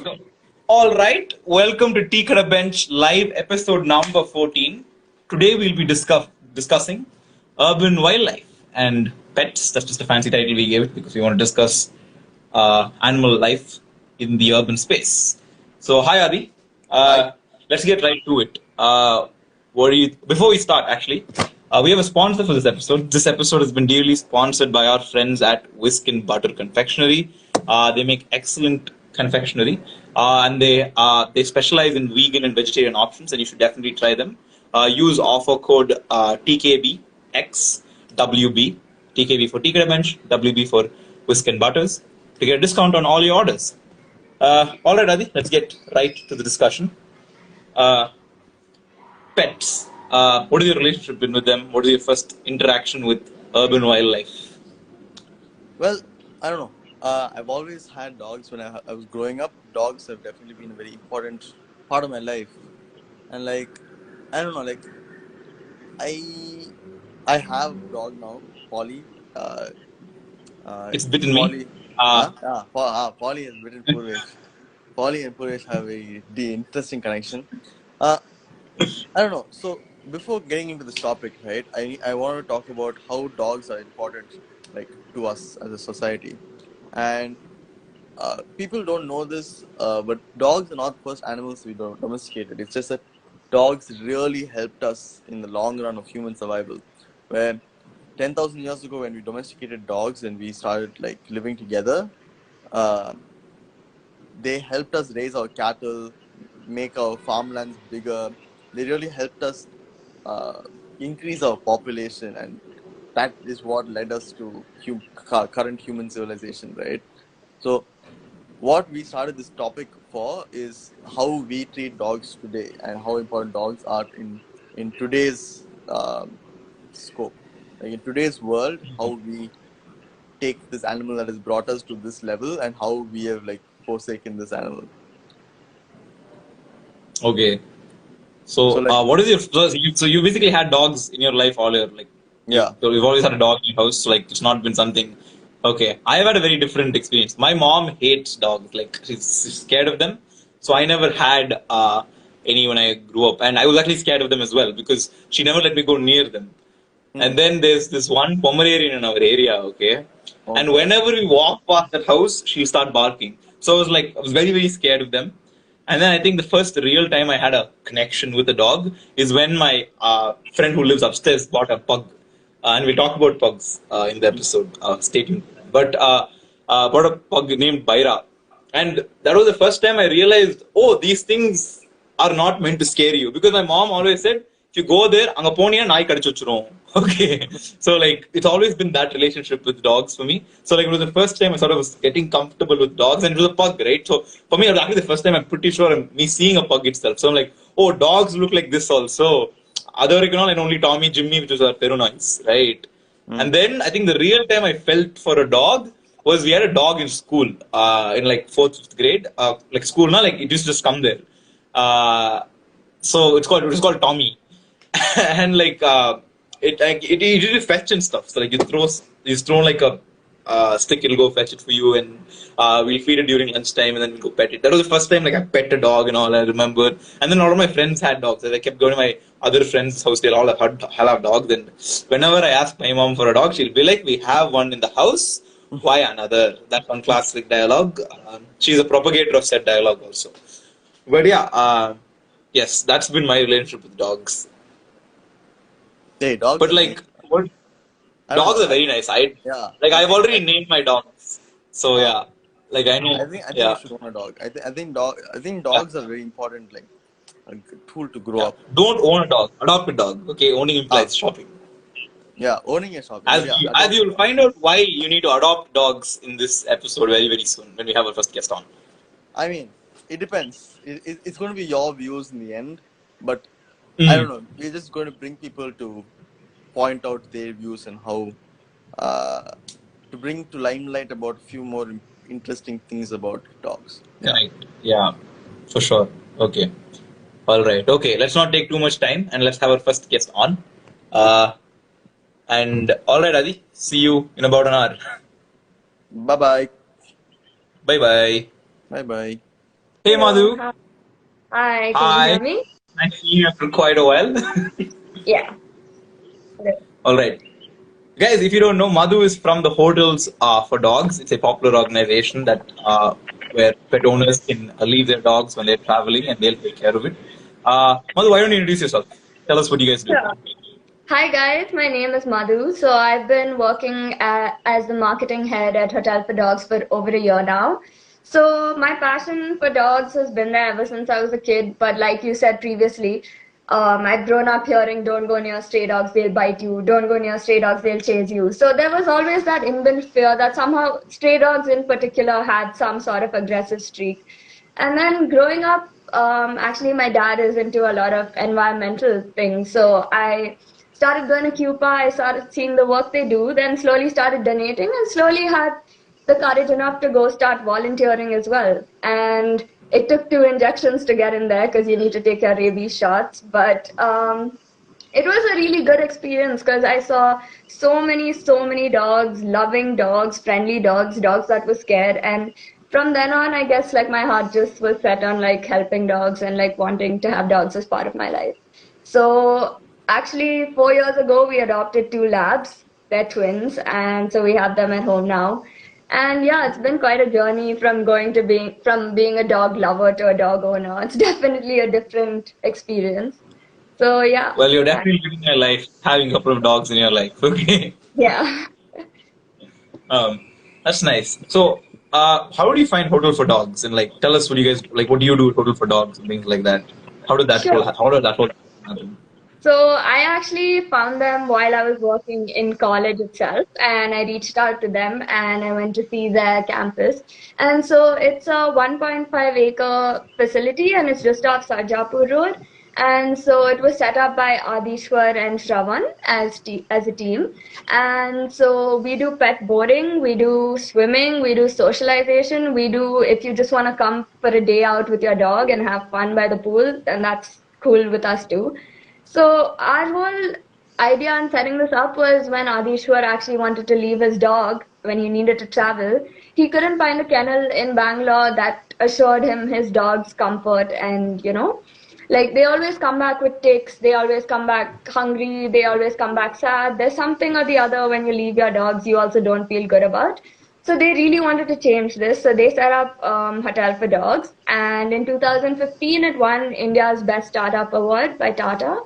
Let's go. All right. Welcome to TKB live episode number 14. Today we'll be discussing urban wildlife and pets. That's just a fancy title we gave it because we want to discuss animal life in the urban space. So, hi Adi. Hi. Let's get right to it. Before we start, actually, we have a sponsor for this episode. This episode has been dearly sponsored by our friends at Whisk and Butter Confectionery. They make excellent confectionery, and they specialize in vegan and vegetarian options, and you should definitely try them. Use offer code TKBXWB, TKB for TKB Bench, WB for Whisk and Butters, to get a discount on all your orders. All right, Adi, let's get right to the discussion. Pets. What is your relationship been with them? What is your first interaction with urban wildlife? Well, I don't know. I've always had dogs when I was growing up. Dogs have definitely been a very important part of my life. And I don't know, I have a dog now, Polly. It's bitten me. Polly. Polly has bitten Purvesh. Polly and Purvesh have the interesting connection. I don't know. So before getting into this topic, right, I want to talk about how dogs are important, to us as a society. And people don't know this, but dogs are not the first animals we domesticated. It's just that dogs really helped us in the long run of human survival. Where 10,000 years ago, when we domesticated dogs and we started living together, uh, they helped us raise our cattle, make our farmlands bigger. They really helped us uh, increase our population, and that is what led us to current human civilization, right? So, what we started this topic for is how we treat dogs today and how important dogs are in today's scope. Like in today's world, how we take this animal that has brought us to this level and how we have forsaken this animal. Okay. So So, what is your so you basically had dogs in your life all your yeah. you've always had a dog in your house. So it's not been something. Okay, I've had a very different experience. My mom hates dogs. She's scared of them. So I never had any when I grew up, and I was actually scared of them as well because she never let me go near them. And then there's this one Pomeranian in our area, okay? And Okay. whenever we walk past that house, she'll start barking. So I was very, very scared of them. And then I think the first real time I had a connection with a dog is when my friend who lives upstairs bought a pug. And we'll talk about pugs in the episode. Stay tuned. But bought a pug named Bharath. And that was the first time I realized, oh, these things are not meant to scare you. Because my mom always said, if you go there, anga poniya naai kadichu vச்சிரும். Okay. So it's always been that relationship with dogs for me. So it was the first time I sort of was getting comfortable with dogs, and it was a pug, right? So for me, it was actually the first time I'm pretty sure me seeing a pug itself. So I'm like, oh, dogs look like this also. Other and only Tommy, Jimmy, which was our Perunois, right? And then I think the real time I felt for a dog was we had a dog in school, in fourth, fifth grade. School, na, it used to just come there. Uh, so it was called Tommy. And it usually fetch and stuff. So you throw a stick, it'll go fetch it for you, and we'll feed it during lunchtime, and then we'll go pet it. That was the first time I pet a dog and all. I remember, and then all of my friends had dogs. I kept going to my other friends' house. They'll all have dogs. And whenever I ask my mom for a dog, she'll be like, "We have one in the house. Why another?" That one classic dialogue. She's a propagator of said dialogue also. But yeah, yes, that's been my relationship with dogs. Hey, dogs. But what? I don't Dogs know. are very nice. Yeah. I've already named my dogs. So yeah, I know. I think Yeah, you should own a dog. I think yeah, dogs are very important, a tool to grow yeah. up. Don't own a dog. Adopt a dog. Okay, owning Ah, implies shopping. yeah, owning a shopping, but yeah, As adopting you'll one. find out why you need to adopt dogs in this episode very, very soon when we have our first guest on. I mean, it depends. It's going to be your views in the end, but I Mm. don't know. We're just going to bring people to point out their views and how uh, to bring to limelight about a few more interesting things about dogs. Yeah. Correct. Yeah, for sure. Okay. All right. Okay. Let's not take too much time and let's have our first guest on. Uh, and all right, Adi. See you in about an hour. Bye bye. Bye bye. Bye bye. Hey Hello. Madhu. Hi. Hi. Can you Hi. hear me? Nice seeing you after quite a while. Yeah. Hello. All right. Guys, if you don't know, Madhu is from the Hotels for Dogs. It's a popular organization that where pet owners can leave their dogs when they're traveling and they'll take care of it. Madhu, why don't you introduce yourself? Tell us what you guys do. Sure. Hi guys, my name is Madhu. So I've been working as the marketing head at Hotel for Dogs for over a year now. So my passion for dogs has been there ever since I was a kid. But like you said previously, I've grown up hearing don't go near stray dogs, they'll bite you. Don't go near stray dogs, they'll chase you. So there was always that inbuilt fear that somehow stray dogs in particular had some sort of aggressive streak. And then growing up, actually, my dad is into a lot of environmental things. So I started going to Cuba, I started seeing the work they do, then slowly started donating and slowly had the courage enough to go start volunteering as well. And it took 2 injections to get in there because you need to take your rabies shots. But it was a really good experience because I saw so many dogs, loving dogs, friendly dogs, dogs that were scared. And from then on, I guess like my heart just was set on like helping dogs and like wanting to have dogs as part of my life. So actually, 4 years ago, we adopted two labs. They're twins, and so we have them at home now. And yeah, it's been quite a journey from going to being from being a dog lover to a dog owner. It's definitely a different experience. So yeah, Well, you're definitely living your life, having a couple of dogs in your life. Okay. yeah, Um, that's nice. So, how do you find Hotel for Dogs? And like, tell us what you guys like. What do you do with Hotel for Dogs and things like that? sure. How did that whole happen? So I actually found them while I was working in college itself, and I reached out to them and I went to see their campus. And so it's a 1.5 acre facility and it's just off Sarjapur Road. And so it was set up by Adishwar and Shravan as a team. And so we do pet boarding, we do swimming, we do socialization, we do if you just want to come for a day out with your dog and have fun by the pool, then that's cool with us too. So our whole idea in setting this up was when Adishwar actually wanted to leave his dog when he needed to travel. He couldn't find a kennel in Bangalore that assured him his dog's comfort and, like they always come back with ticks, they always come back hungry, they always come back sad. There's something or the other when you leave your dogs you also don't feel good about. So they really wanted to change this. So they set up Hotel for Dogs. And in 2015, it won India's Best Startup Award by Tata.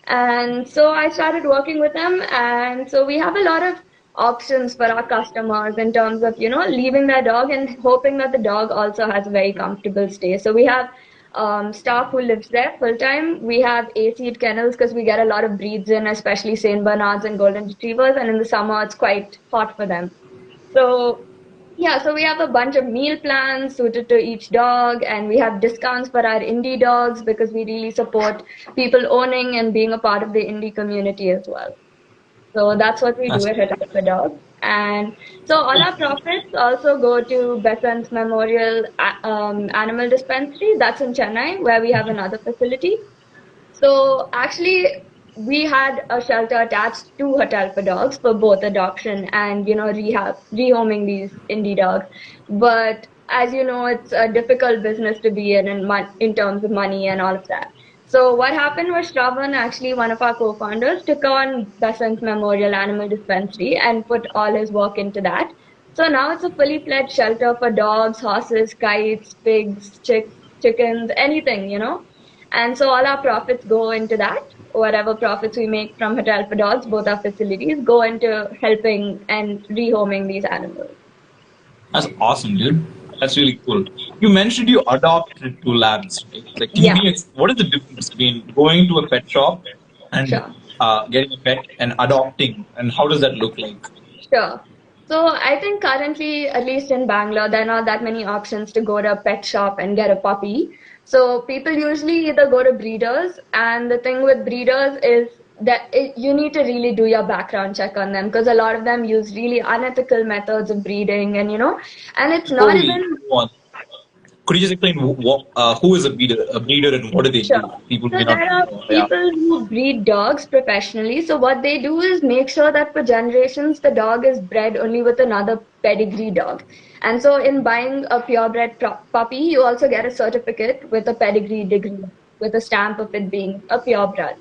And so I started working with them. And so we have a lot of options for our customers in terms of, leaving their dog and hoping that the dog also has a very comfortable stay. So we have staff who lives there full time. We have AC kennels because we get a lot of breeds in, especially Saint Bernards and Golden Retrievers. And in the summer, it's quite hot for them. So yeah, so we have a bunch of meal plans suited to each dog, and we have discounts for our indie dogs because we really support people owning and being a part of the indie community as well. So that's what we do That's at Attack the Dog. And so all our profits also go to Besant's Memorial Animal Dispensary. That's in Chennai, where we have another facility. So actually, we had a shelter attached to Hotel for Dogs for both adoption and rehab, rehoming these indie dogs. But as you know, it's a difficult business to be in terms of money and all of that. So what happened was Shravan, actually one of our co-founders, took on Besant Memorial Animal Dispensary and put all his work into that. So now it's a fully fledged shelter for dogs, horses, kites, pigs, chickens, anything. And so all our profits go into that. Whatever profits we make from Hotel for Dogs, both our facilities, go into helping and rehoming these animals. That's awesome, dude. That's really cool. You mentioned you adopted two labs, right? Like, can you Yeah, be what is the difference between going to a pet shop and sure. getting a pet and adopting, and how does that look like? Sure. So I think currently, at least in Bangalore, there are not that many options to go to a pet shop and get a puppy. So people usually either go to breeders, and the thing with breeders is that you need to really do your background check on them because a lot of them use really unethical methods of breeding, and and it's not Holy, even one. Could you just explain who is a breeder, and what do they do? Sure. People So may not there are know. Yeah. people who breed dogs professionally. So what they do is make sure that for generations the dog is bred only with another pedigree dog. And so in buying a purebred puppy, you also get a certificate with a pedigree degree, with a stamp of it being a purebred.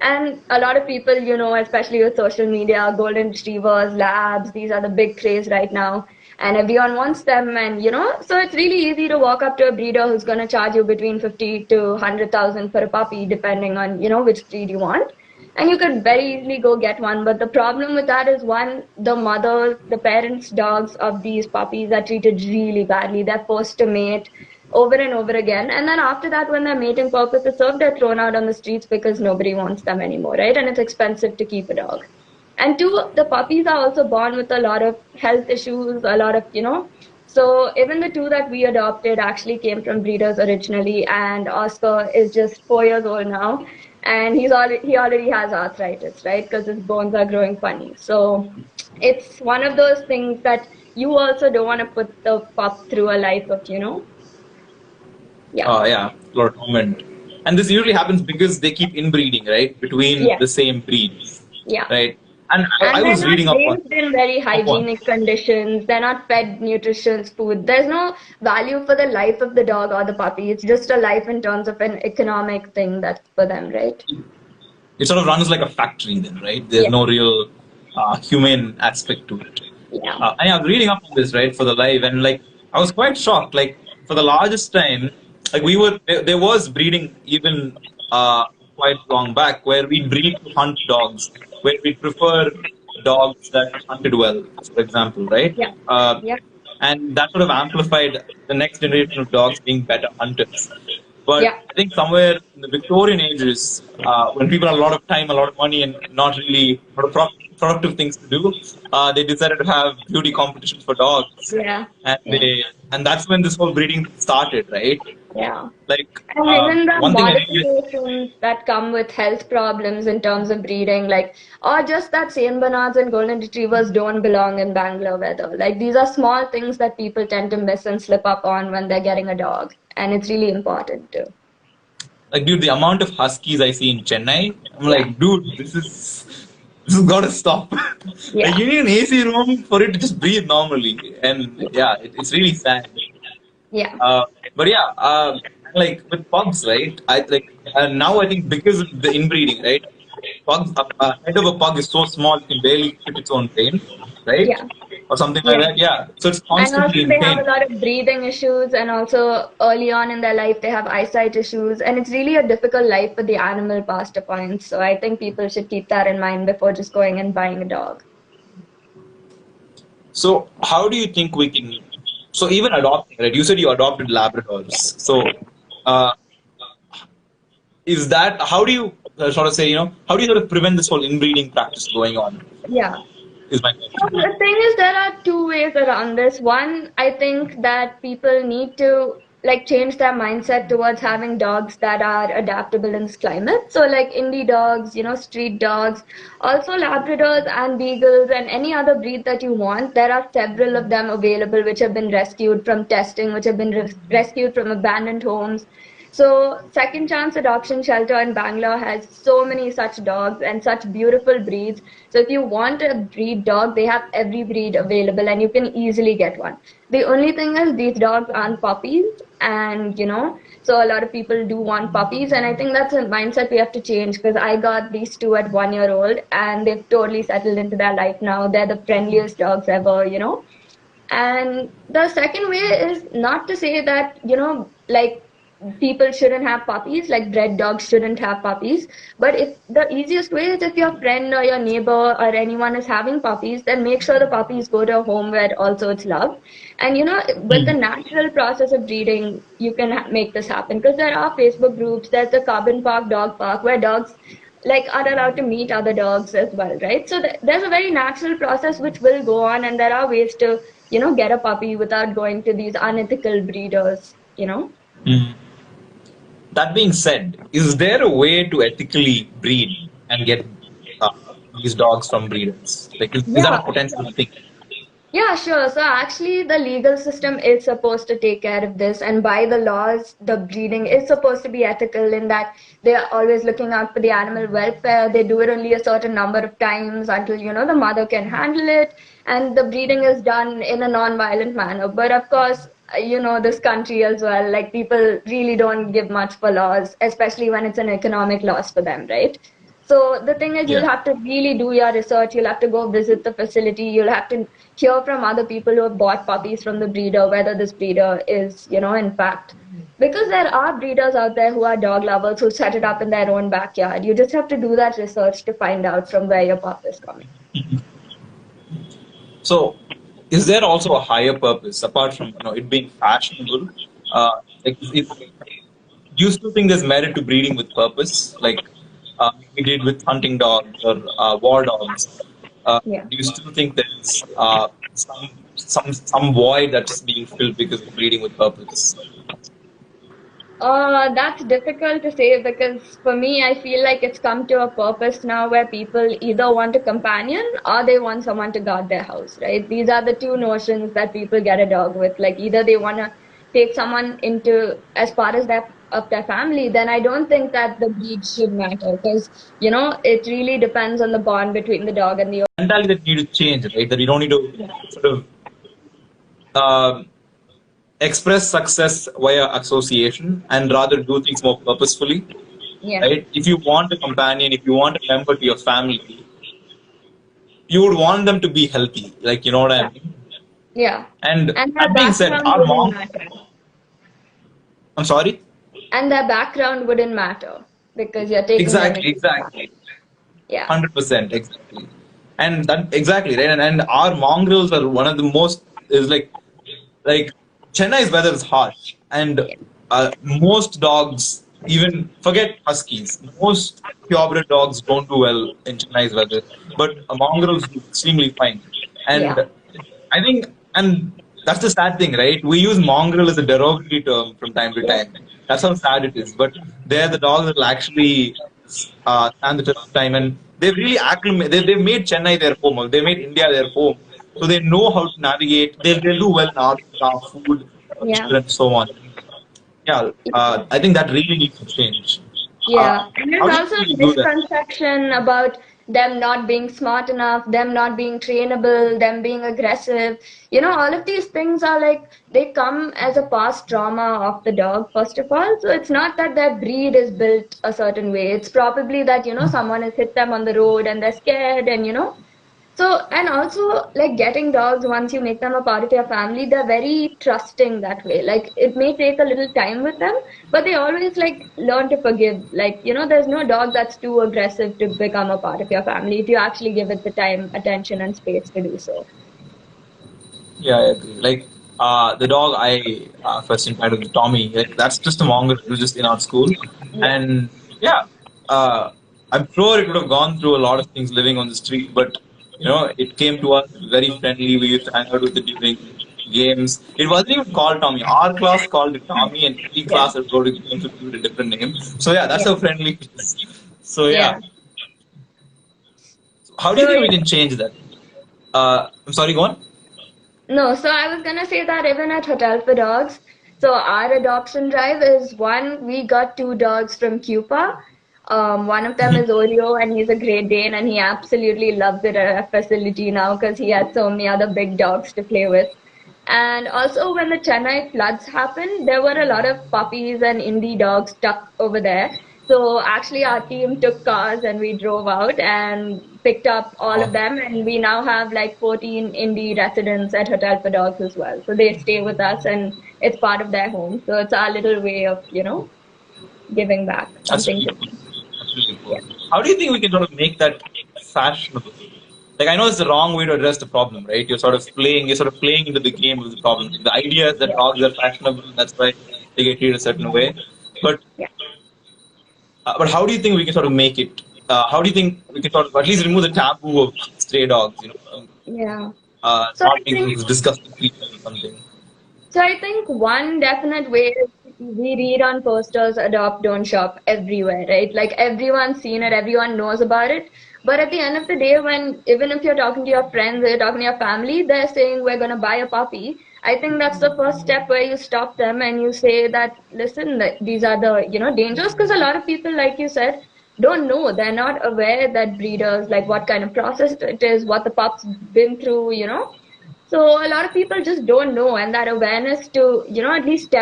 And a lot of people, especially with social media, golden retrievers, labs, these are the big craze right now. And everyone wants them. And, so it's really easy to walk up to a breeder who's going to charge you between 50 to 100,000 for a puppy, depending on, which breed you want. And you could very easily go get one. But the problem with that is one, the parents' dogs of these puppies are treated really badly. They're forced to mate over and over again. And then after that, when their mating purpose is served, they're thrown out on the streets because nobody wants them anymore, right? And it's expensive to keep a dog. And two, the puppies are also born with a lot of health issues, a lot of, So even the two that we adopted actually came from breeders originally, and Oscar is just 4 years old now, and he already has arthritis, right? Because his bones are growing funny. So it's one of those things that you also don't want to put the pup through a life of, yeah, Yeah, a lot of torment. And this usually happens because they keep inbreeding, right, between yeah, the same breeds, yeah. right? And I And they're was not reading up on raised in very one. hygienic conditions. They're not fed nutritious food. There's no value for the life of the dog or the puppy. It's just a life in terms of an economic thing that's for them, right? It sort of runs like a factory, then, right? There's Yeah, no real humane aspect to it. yeah, And I was reading up on this, right, for the live, and like I was quite shocked. Like for the largest time, like there was breeding even quite long back, where we breed to hunt dogs, where we prefer dogs that hunted well, for example, right? yeah, Uh, yeah, and that sort of amplified the next generation of dogs being better hunters. But yeah, I think somewhere in the Victorian ages, when people had a lot of time, a lot of money, and not really a lot of productive things to do, they decided to have beauty competitions for dogs, yeah, and yeah, that's when this whole breeding started, right? yeah. Like And even the one thing I really modifications that come with health problems in terms of breeding, like, or just that Saint Bernards and Golden Retrievers don't belong in Bangalore weather. Like, these are small things that people tend to miss and slip up on when they're getting a dog. And it's really important too. like, dude, the amount of huskies I see in Chennai, I'm Yeah, like, dude, this has got to stop. Like, yeah, you need an AC room for it to just breathe normally, and yeah, it's really sad. yeah, But yeah, like with pugs, right? I like now I think because of the inbreeding, right? Pugs, head of a pug is so small it can barely fit its own pain, right? yeah, Or something like yeah. that. Yeah, so it's And also constantly in they have a pain. lot of breathing issues, and also early on in their life they have eyesight issues, and it's really a difficult life for the animal past a point. So I think people should keep that in mind before just going and buying a dog. So how do you think we can? So even adopting, right? You said you adopted Labradors. So uh, is that how do you sort of say, how do you sort of prevent this whole inbreeding practice going on? Yeah. Is my So question. the thing is, there are two ways around this. One, I think that people need to like change their mindset towards having dogs that are adaptable in this climate. So like indie dogs, street dogs, also Labradors and Beagles and any other breed that you want. There are several of them available which have been rescued from testing, which have been rescued from abandoned homes. So, Second Chance Adoption Shelter in Bangalore has so many such dogs and such beautiful breeds. So, if you want a breed dog, they have every breed available and you can easily get one. The only thing is, these dogs aren't puppies, and so a lot of people do want puppies, and I think that's a mindset we have to change because I got these two at 1 year old and they've totally settled into their life now. They're the friendliest dogs ever. And the second way is not to say that, like people shouldn't have puppies, like bred dogs shouldn't have puppies. But if the easiest way is if your friend or your neighbor or anyone is having puppies, then make sure the puppies go to a home where also it's loved. And with the natural process of breeding, you can make this happen because there are Facebook groups. There's the Carbon Park Dog Park where dogs like are allowed to meet other dogs as well, right? So there's a very natural process which will go on, and there are ways to get a puppy without going to these unethical breeders. Mhm. That being said, is there a way to ethically breed and get uh, these dogs from breeders? Like, is that a Yeah, potential sure. thing? Yeah, sure. So actually, the legal system is supposed to take care of this, and by the laws, the breeding is supposed to be ethical in that they are always looking out for the animal welfare. They do it only a certain number of times until, the mother can handle it, and the breeding is done in a non-violent manner. But of course, this country as well, like people really don't give much for laws, especially when it's an economic loss for them, right? So the thing is, Yeah. you'll have to really do your research. You'll have to go visit the facility. You'll have to hear from other people who have bought puppies from the breeder whether this breeder is, in fact, because there are breeders out there who are dog lovers who set it up in their own backyard. You just have to do that research to find out from where your pup is coming. So, is there also a higher purpose apart from it being fashionable? Like, do you still think there's merit to breeding with purpose, like we did with hunting dogs or war dogs? Yeah. Do you still think there's some void that's being filled because of breeding with purpose? That's difficult to say because for me, I feel like it's come to a purpose now where people either want a companion or they want someone to guard their house, right? These are the two notions that people get a dog with. Like either they want to take someone into as part as their family, then I don't think that the breed should matter because it really depends on the bond between the dog and the Mentality that need to change, right? That you don't need to owner. sort of um express success via association and rather do things more purposefully, Yeah, right? If you want a companion, if you want a member to your family, you would want them to be healthy. Like, you know what I yeah, mean? yeah. And And their that being said, background our wouldn't mom, matter. I'm sorry? And their background wouldn't matter because you're taking them Exactly, into account. exactly. Yeah, 100%, exactly. And that, exactly, right? And our mongrels are one of the most, is like Chennai's weather is harsh, and yeah, most dogs, even forget huskies, most purebred dogs don't do well in Chennai's weather, but mongrels do extremely fine. yeah, And I think, and that's the sad thing, right? We use mongrel as a derogatory term from time to yeah, time. That's how sad it is. But they're the dogs that will actually stand the test of time, and they've really acclimated. They've made Chennai their home, or they made India their home, so they know how to navigate. They'll do well in our food, yeah. and so on. Yeah, Yeah. I think that really needs to change. Yeah, and How there's do you also think we a can do that? misconception about them not being smart enough, them not being trainable, them being aggressive. All of these things are like they come as a past trauma of the dog, first of all. So it's not that their breed is built a certain way. It's probably that, someone has hit them on the road and they're scared and, so, and also, like getting dogs, once you make them a part of your family, they're very trusting that way. Like, it may take a little time with them, but they always like learn to forgive. Like, there's no dog that's too aggressive to become a part of your family if you actually give it the time, attention, and space to do so. Yeah, I agree. Like the dog I first invited with Tommy, like that's just a mongrel. It was just in our school, Yeah, and yeah, uh, I'm sure it would have gone through a lot of things living on the street, but it came to us very friendly. We used to hang out with it during games. It wasn't even called Tommy. Our class called it Tommy, and every yeah, class would go to games would give it a different name. So yeah, that's yeah, how friendly it is. So yeah, yeah. how do you So, think we yeah. can change that? I'm sorry, go on. No, so I was gonna say that even at Hotel for Dogs, so our adoption drive is one, we got two dogs from Cuba. One of them is Oreo, and he's a Great Dane, and he absolutely loves it at our facility now because he has so many other big dogs to play with. And also, when the Chennai floods happened, there were a lot of puppies and indie dogs stuck over there. So actually, our team took cars and we drove out and picked up all of them. And we now have like 14 indie residents at Hotel for Dogs as well. So they stay with us and it's part of their home. So it's our little way of, giving back That's something really to cool. That's really cool. yeah. How do you think we can sort of make that fashionable? Like I know it's the wrong way to address the problem, right? You're sort of playing into the game of the problem. The idea is that Yeah. dogs are fashionable, that's why they get treated a certain way. But Yeah. but how do you think we can sort of make it? How do you think we can sort of at least remove the taboo of stray dogs? Yeah. So Not I being think these disgusting creatures or something. So I think one definite way is we read on posters, adopt, don't shop everywhere, right? Like everyone's seen it, everyone knows about it, But at the end of the day, when even if you're talking to your friends or you're talking to your family, they're saying we're gonna buy a puppy. I think that's the first step where you stop them and you say that, listen, that these are the, dangers, because a lot of people, like you said, don't know. They're not aware that breeders, like what kind of process it is, what the pup's been through. So a lot of people just don't know, and that awareness to, at least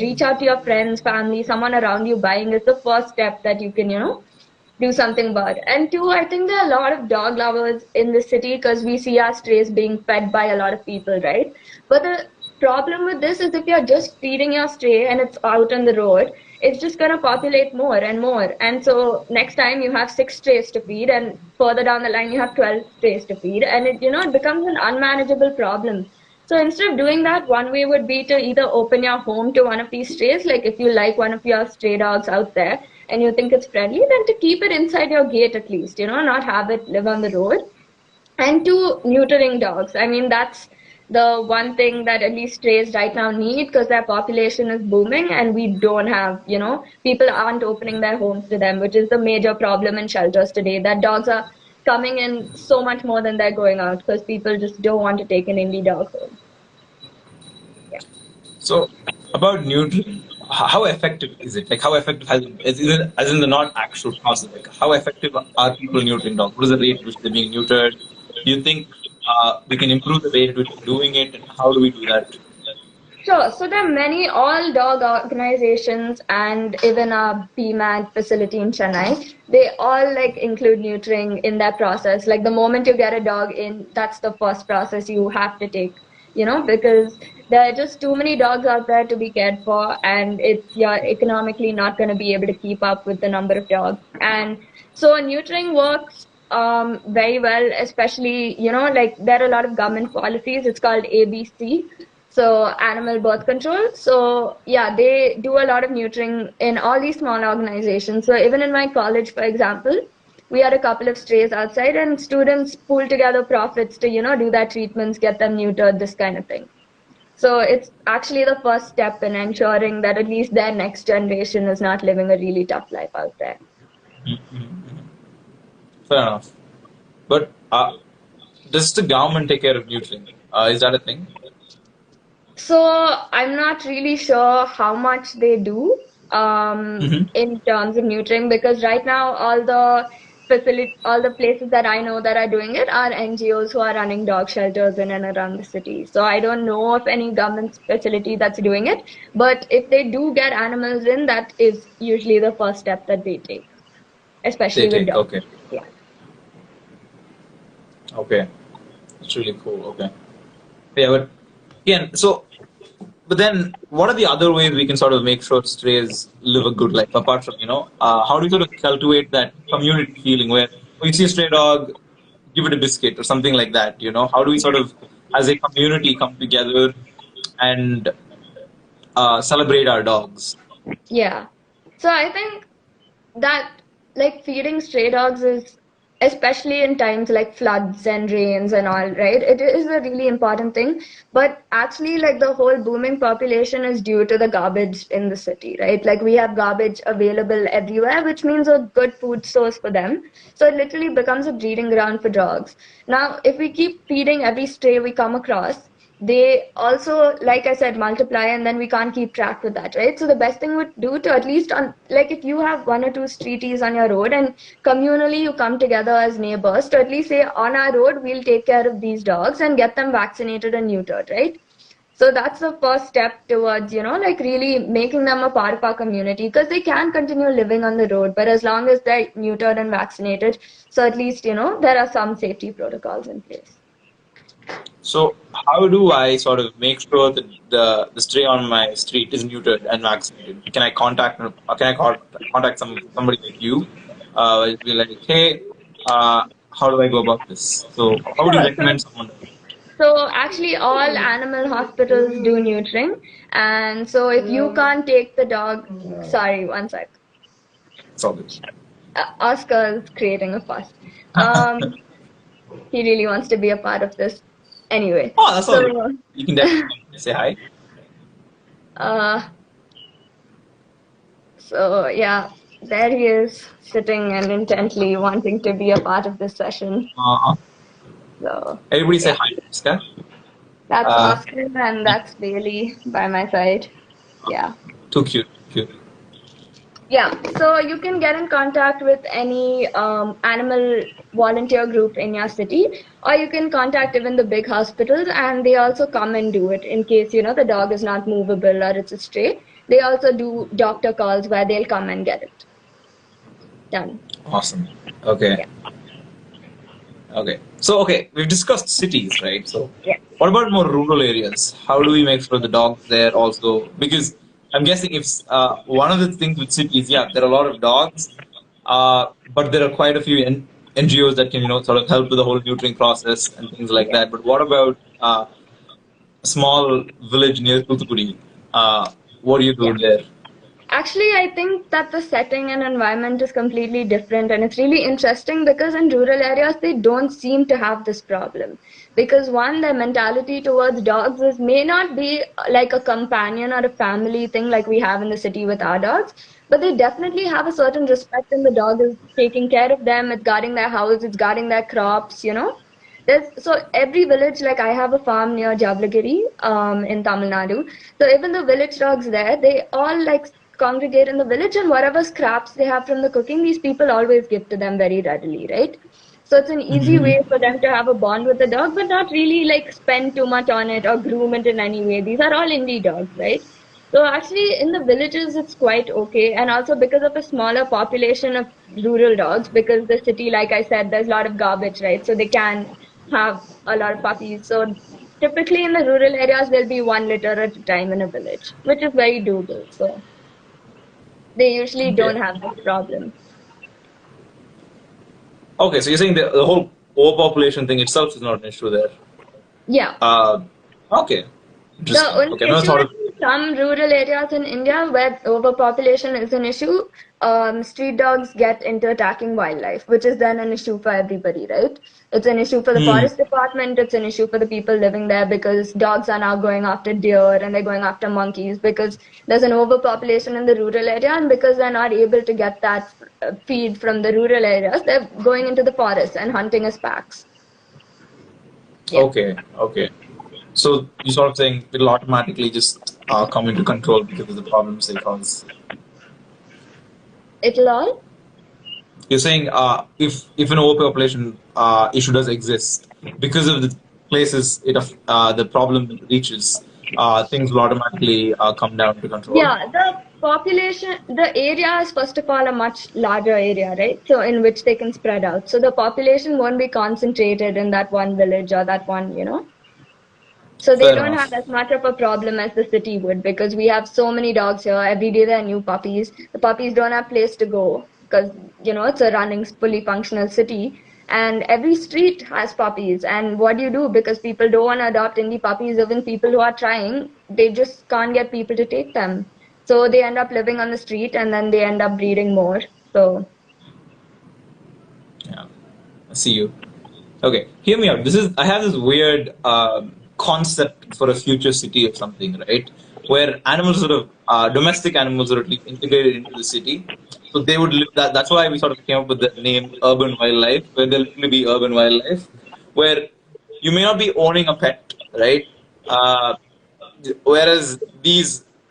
reach out to your friends, family, someone around you buying is the first step that you can, do something about. And two, I think there are a lot of dog lovers in the city because we see our strays being fed by a lot of people, right? But the problem with this is if you're just feeding your stray and it's out on the road, it's just going to populate more and more. And so next time you have 6 strays to feed, and further down the line you have 12 strays to feed, and it becomes an unmanageable problem. So instead of doing that, one way would be to either open your home to one of these strays, like if you like one of your stray dogs out there and you think it's friendly, then to keep it inside your gate at least, not have it live on the road. And two, neutering dogs. I mean, that's the one thing that at least strays right now need, because their population is booming and we don't have, people aren't opening their homes to them, which is the major problem in shelters today, that dogs are coming in so much more than they're going out because people just don't want to take an indie dog home. Yeah. So about neutering, how effective is it? Like how effective is it, as in the not actual process? Like how effective are people neutering dogs? What is the rate at which they're being neutered? Do you think we can improve the rate at which we're doing it, and how do we do that? Sure. So there are many all dog organizations and even a PMAD facility in Chennai. They all like include neutering in that process. Like the moment you get a dog in, that's the first process you have to take, because there are just too many dogs out there to be cared for, and you're economically not going to be able to keep up with the number of dogs. And so neutering works very well, especially, like there are a lot of government policies. It's called ABC, so animal birth control. So yeah, they do a lot of neutering in all these small organizations. So even in my college, for example, we had a couple of strays outside and students pool together profits to, do their treatments, get them neutered, this kind of thing. So it's actually the first step in ensuring that at least their next generation is not living a really tough life out there. Fair enough. But does the government take care of neutering? Is that a thing? So I'm not really sure how much they do in terms of neutering, because right now all the places that I know that are doing it are NGOs who are running dog shelters in and around the city. So I don't know of any government facility that's doing it. But if they do get animals in, that is usually the first step that they take, especially with dogs. Okay. Yeah. Okay. That's really cool. Okay. Yeah, but again, but then what are the other ways we can sort of make sure strays live a good life apart from, how do you sort of cultivate that community feeling where when you see a stray dog, give it a biscuit or something like that, How do we sort of, as a community, come together and celebrate our dogs? Yeah. So I think that like feeding stray dogs is, especially in times like floods and rains and all, right? It is a really important thing. But actually, like the whole booming population is due to the garbage in the city, right? Like we have garbage available everywhere, which means a good food source for them. So it literally becomes a breeding ground for dogs. Now, if we keep feeding every stray we come across, they also, like I said, multiply, and then we can't keep track with that, right? So the best thing would do to at least on, like if you have 1 or 2 streeties on your road and communally you come together as neighbors to at least say on our road, we'll take care of these dogs and get them vaccinated and neutered, right? So that's the first step towards, like really making them a part of our community, because they can continue living on the road, but as long as they're neutered and vaccinated, so at least, there are some safety protocols in place. So how do I sort of make sure that the stray on my street is neutered and vaccinated? Can I contact somebody like you? Be like, hey, how do I go about this? So how would you Sure. recommend someone? So actually all animal hospitals do neutering, and so if you can't take the dog, sorry, one sec. It's all good. Oscar's creating a fuss. He really wants to be a part of this. Anyway, Oh, that's all so good. You can definitely say hi. uh, so yeah, There he is, sitting and intently wanting to be a part of this session. Uh, So, Everybody say yeah, hi, Oscar. that's Uh, Oscar and that's Bailey by my side. Yeah. Too cute, cute. Yeah, so you can get in contact with any animal volunteer group in your city, or you can contact even the big hospitals, and they also come and do it in case, the dog is not movable or it's a stray. They also do doctor calls where they'll come and get it done. Awesome. Okay. Yeah. Okay. So, okay, we've discussed cities, right? So, Yeah. what about more rural areas? How do we make sure the dogs there also? Because I'm guessing if one of the things with cities, yeah, there are a lot of dogs, but there are quite a few NGOs that can, sort of help with the whole neutering process and things like Yeah. that. But what about a small village near Thoothukudi? What do you Yeah. do there? Actually, I think that the setting and environment is completely different, and it's really interesting because in rural areas they don't seem to have this problem. Because one, their mentality towards dogs is may not be like a companion or a family thing like we have in the city with our dogs, but they definitely have a certain respect, and the dog is taking care of them, it's guarding their house, it's guarding their crops. So every village, like I have a farm near Jablagiri, in Tamil Nadu. So even the village dogs there, they all like congregate in the village, and whatever scraps they have from the cooking, these people always give to them very readily, right? So it's an easy way for them to have a bond with the dog, but not really like spend too much on it or groom it in any way. These are all indie dogs, right? So actually, in the villages, it's quite okay, and also because of a smaller population of rural dogs, because the city, like I said, there's a lot of garbage, right? So they can have a lot of puppies. So typically in the rural areas, there'll be one litter at a time in a village, which is very doable. So they usually Okay. don't have this problem. Okay, so you're saying the whole overpopulation thing itself is not an issue there. Yeah. Uh, okay. The Interesting. only Okay, no, issue sort is of. in some rural areas in India where overpopulation is an issue. Street dogs get into attacking wildlife, which is then an issue for everybody, right? It's an issue for the Hmm. forest department, it's an issue for the people living there because dogs are now going after deer and they're going after monkeys because there's an overpopulation in the rural area, and because they're not able to get that feed from the rural areas, they're going into the forest and hunting as packs. Yeah. Okay, okay. So you're sort of saying it'll automatically just come into control because of the problems they cause. It'll all? You're saying if an overpopulation issue does exist because of the places the problem reaches, things will automatically come down to control. Yeah, the population, the area is first of all a much larger area, right? So in which they can spread out. So the population won't be concentrated in that one village or that one. So they Fair don't have enough. as much of a problem as the city would because we have so many dogs here. Every day there are new puppies. The puppies don't have place to go because it's a running, fully functional city. And every street has puppies. And what do you do? Because people don't want to adopt indie puppies, even people who are trying, they just can't get people to take them. So they end up living on the street and then they end up breeding more. So, Yeah, I see you. Okay, hear me out. I have this weird concept for a future city of something, right? Where animals sort of domestic animals are at least integrated into the city, so they would live. That's why we sort of came up with the name urban wildlife, where there'll literally be urban wildlife, where you may not be owning a pet, right? Uh, Whereas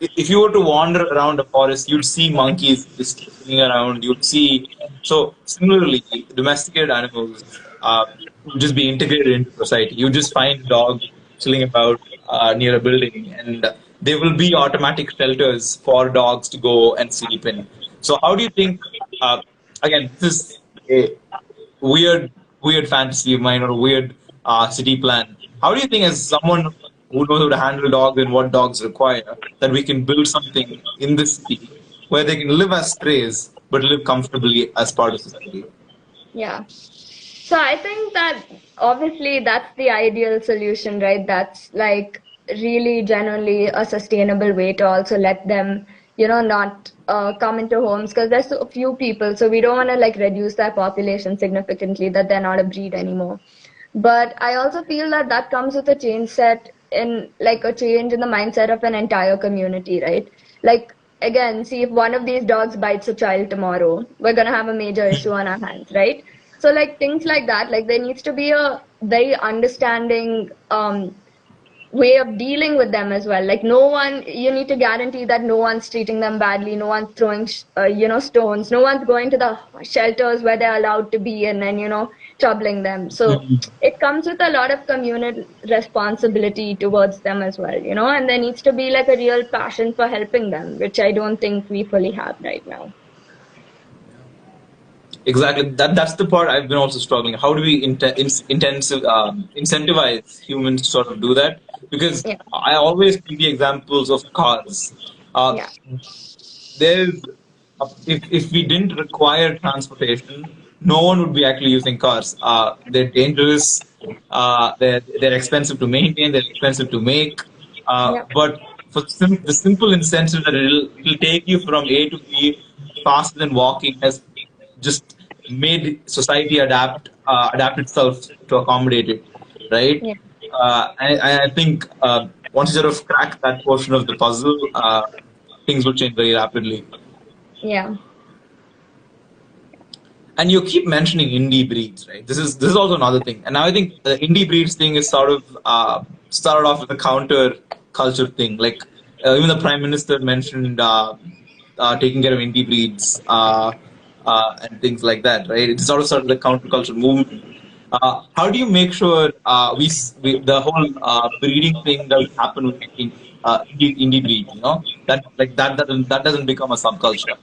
if you were to wander around a forest, you'd see monkeys just sitting around. You'd see. So similarly, domesticated animals would just be integrated into society. You just find a dog chilling about near a building, and there will be automatic shelters for dogs to go and sleep in. So how do you think? Again, this is a weird, weird fantasy of mine or a weird city plan. How do you think, as someone who knows how to handle dogs and what dogs require, that we can build something in the city where they can live as strays but live comfortably as part of society? yeah. So I think that obviously that's the ideal solution, right? That's like really genuinely a sustainable way to also let them, not come into homes because there's so few people. So we don't want to like reduce their population significantly that they're not a breed anymore. But I also feel that that comes with a change set in like a change in the mindset of an entire community, right? Like again, see if one of these dogs bites a child tomorrow, we're gonna have a major issue on our hands, right? So like things like that, like there needs to be a very understanding way of dealing with them as well. Like no one, you need to guarantee that no one's treating them badly, no one's throwing, stones, no one's going to the shelters where they're allowed to be and then, troubling them. So it comes with a lot of communal responsibility towards them as well, and there needs to be like a real passion for helping them, which I don't think we fully have right now. Exactly. That's the part I've been also struggling. How do we incentivize humans to sort of do that? Because Yeah. I always give the examples of cars. Yeah. There's if we didn't require transportation, no one would be actually using cars. They're dangerous. They're expensive to maintain. They're expensive to make. Yeah. But for the simple incentive that it'll take you from A to B faster than walking has just made society adapt itself to accommodate it, right? Yeah. I think once you sort of crack that portion of the puzzle, things will change very rapidly. Yeah. And you keep mentioning indie breeds, right? This is also another thing. And now I think the indie breeds thing is sort of started off with a counter culture thing. Like even the Prime Minister mentioned taking care of indie breeds and things like that, right? It's sort of started the counterculture movement. How do you make sure the whole breeding thing doesn't happen with indie breeds? That doesn't become a subculture.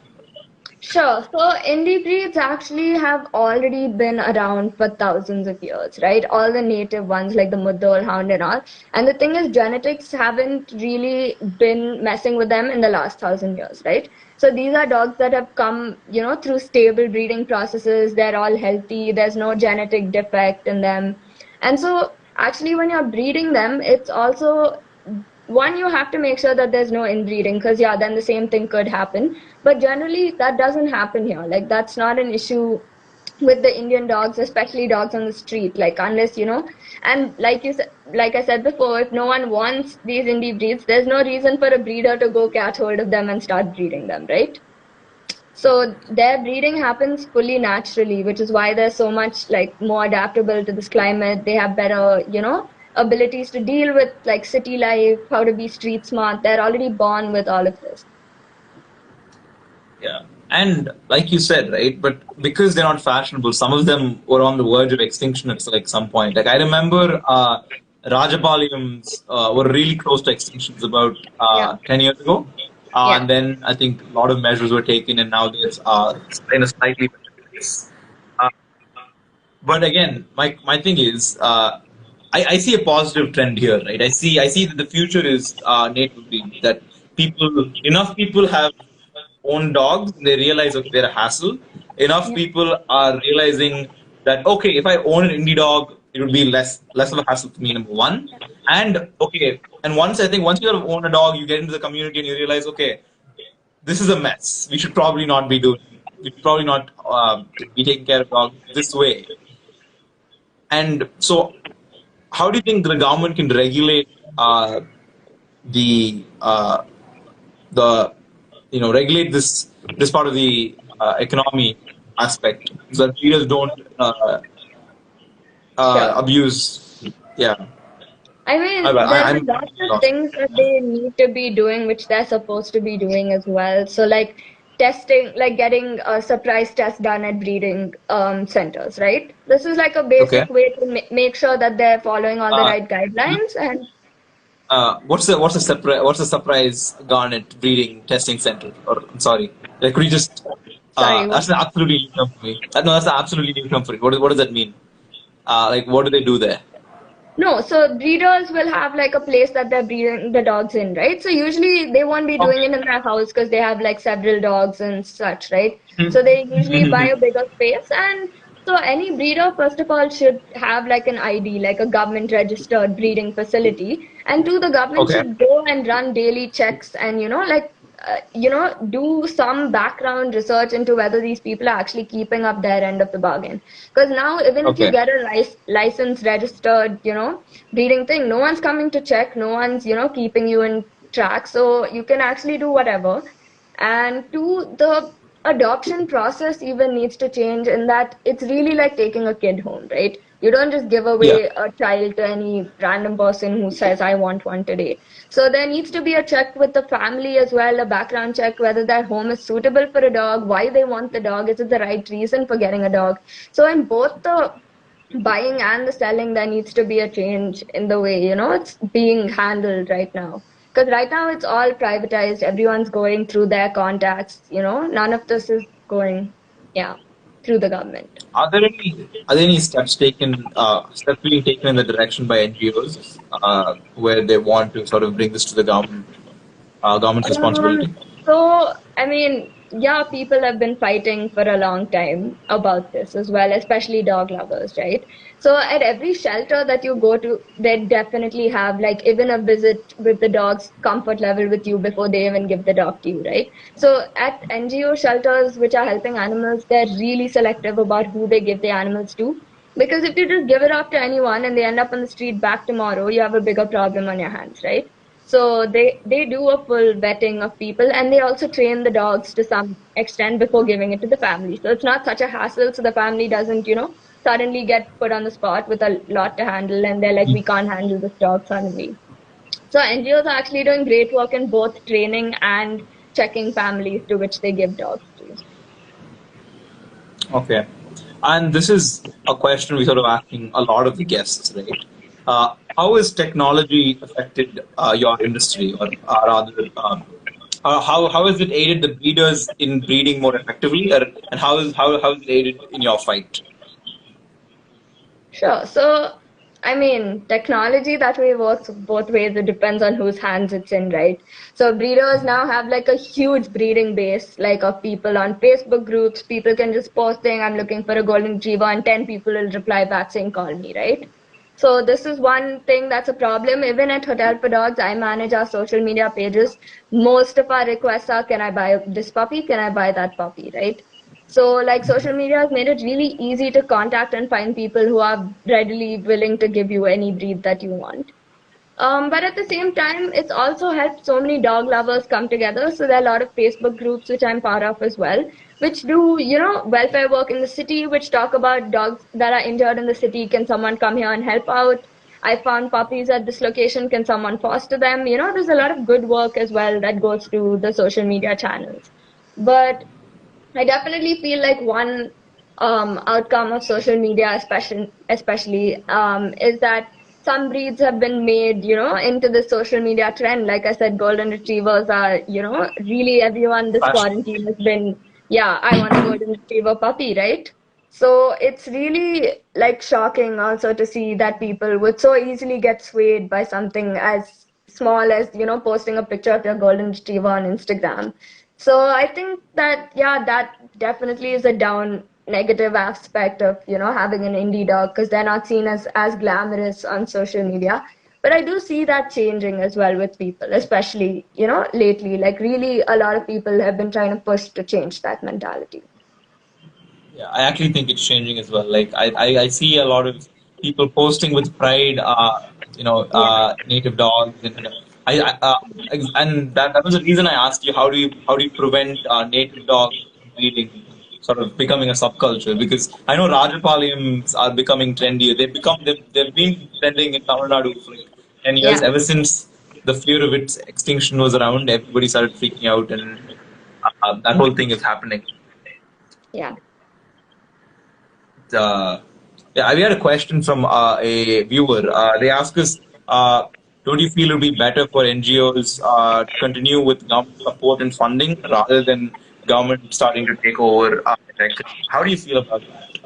Sure. So indie breeds actually have already been around for thousands of years, right? All the native ones like the Muddle, Hound and all. And the thing is, genetics haven't really been messing with them in the last 1,000 years, right? So these are dogs that have come, through stable breeding processes. They're all healthy. There's no genetic defect in them. And so actually when you're breeding them, it's also one, you have to make sure that there's no inbreeding because yeah, then the same thing could happen. But generally that doesn't happen here. Like that's not an issue with the Indian dogs, especially dogs on the street. Like unless, and like you said, like I said before, if no one wants these indie breeds, there's no reason for a breeder to go catch hold of them and start breeding them, right? So their breeding happens fully naturally, which is why they're so much like more adaptable to this climate. They have better, abilities to deal with like city life, how to be street smart. They're already born with all of this. Yeah. And like you said, right? But because they're not fashionable, some of them were on the verge of extinction at like some point. Like I remember Rajapalayams were really close to extinctions about Yeah. 10 years ago. Yeah. And then I think a lot of measures were taken, and now there's in a slightly better place. Uh, but again, my thing is, I see a positive trend here, right? I see that the future is native breed. That enough people have own dogs, and they realize that they're a hassle. Enough Yeah. people are realizing that okay, if I own an indie dog, it would be less of a hassle for me. Number one, and okay, and once you own a dog, you get into the community and you realize okay, this is a mess. We should probably not be doing. We should probably not be taking care of dogs this way. And so, how do you think the government can regulate the the regulate this part of the economy aspect so that breeders don't Sure. abuse? Yeah, I mean, there's a I'm lot of lost. things that they need to be doing, which they're supposed to be doing as well. So, like testing, like getting a surprise test done at breeding centers, right? This is like a Okay. basic way to make sure that they're following all the Uh, right guidelines. And what's the surprise garnet breeding testing center? Or I'm sorry, like could you just sorry, that's an absolutely new term for me. No, that's an absolutely new term for it. What does that mean? Like what do they do there? no, so breeders will have like a place that they're breeding the dogs in, right? So usually they won't be doing it in their house because they have like several dogs and such, right? So they usually buy a bigger space. And so any breeder, first of all, should have like an ID, like a government registered breeding facility. And two, the government Okay. should go and run daily checks and, do some background research into whether these people are actually keeping up their end of the bargain. Because now, even if you Okay. get a license registered, breeding thing, no one's coming to check, no one's, keeping you in track. So you can actually do whatever. And two, the adoption process even needs to change in that it's really like taking a kid home, right? You don't just give Yeah. away a child to any random person who says, I want one today. So there needs to be a check with the family as well, a background check, whether that home is suitable for a dog, why they want the dog, is it the right reason for getting a dog? So in both the buying and the selling, there needs to be a change in the way, it's being handled right now. Because right now it's all privatized. Everyone's going through their contacts, none of this is going, yeah, through the government. Are there any steps being taken in the direction by NGOs where they want to sort of bring this to the government's Um, responsibility? so, I mean, yeah, people have been fighting for a long time about this as well, especially dog lovers, right? So, at every shelter that you go to, they definitely have like even a visit with the dog's comfort level with you before they even give the dog to you, right? So, at NGO shelters which are helping animals, they're really selective about who they give the animals to. Because if you just give it off to anyone and they end up on the street back tomorrow, you have a bigger problem on your hands, right? So they do a full vetting of people, and they also train the dogs to some extent before giving it to the family. So it's not such a hassle. So the family doesn't, suddenly get put on the spot with a lot to handle, and they're like, we can't handle this dog suddenly. So NGOs are actually doing great work in both training and checking families to which they give dogs to. Okay. And this is a question we sort of asking a lot of the guests, right? How has technology affected your industry, or rather, how has it aided the breeders in breeding more effectively, and how has it aided in your fight? Sure. So, I mean, technology that way works both ways. It depends on whose hands it's in, right? So, breeders now have like a huge breeding base, like of people on Facebook groups. People can just post saying, I'm looking for a golden retriever, and 10 people will reply back saying, call me, right? So, this is one thing that's a problem. Even at Hotel for Dogs, I manage our social media pages. Most of our requests are, can I buy this puppy? Can I buy that puppy, right? So, like, social media has made it really easy to contact and find people who are readily willing to give you any breed that you want. But at the same time, it's also helped so many dog lovers come together. So there are a lot of Facebook groups which I'm part of as well, which do, welfare work in the city, which talk about dogs that are injured in the city. Can someone come here and help out? I found puppies at this location. Can someone foster them? There's a lot of good work as well that goes through the social media channels. But I definitely feel like one outcome of social media, especially, is that some breeds have been made, into the social media trend. Like I said, golden retrievers are, really everyone this Fashion. quarantine has been, yeah, I want a golden retriever puppy, right? So it's really like shocking also to see that people would so easily get swayed by something as small as, posting a picture of your golden retriever on Instagram. So I think that, yeah, that definitely is a down negative aspect of, having an indie dog because they're not seen as glamorous on social media. But I do see that changing as well with people, especially, lately. Like really a lot of people have been trying to push to change that mentality. Yeah, I actually think it's changing as well. Like I see a lot of people posting with pride, Yeah. native dogs, and and that was the reason I asked you how do you prevent native dog breeding sort of becoming a subculture, because I know Rajapaliams are becoming trendy. They've been trending in Tamil Nadu for like 10 years. Yeah. Ever since the fear of its extinction was around, everybody started freaking out, and that whole thing is happening. Yeah. Yeah, we had a question from a viewer. They ask us, don't you feel it would be better for NGOs to continue with government support and funding rather than government starting to take over directly? How do you feel about that?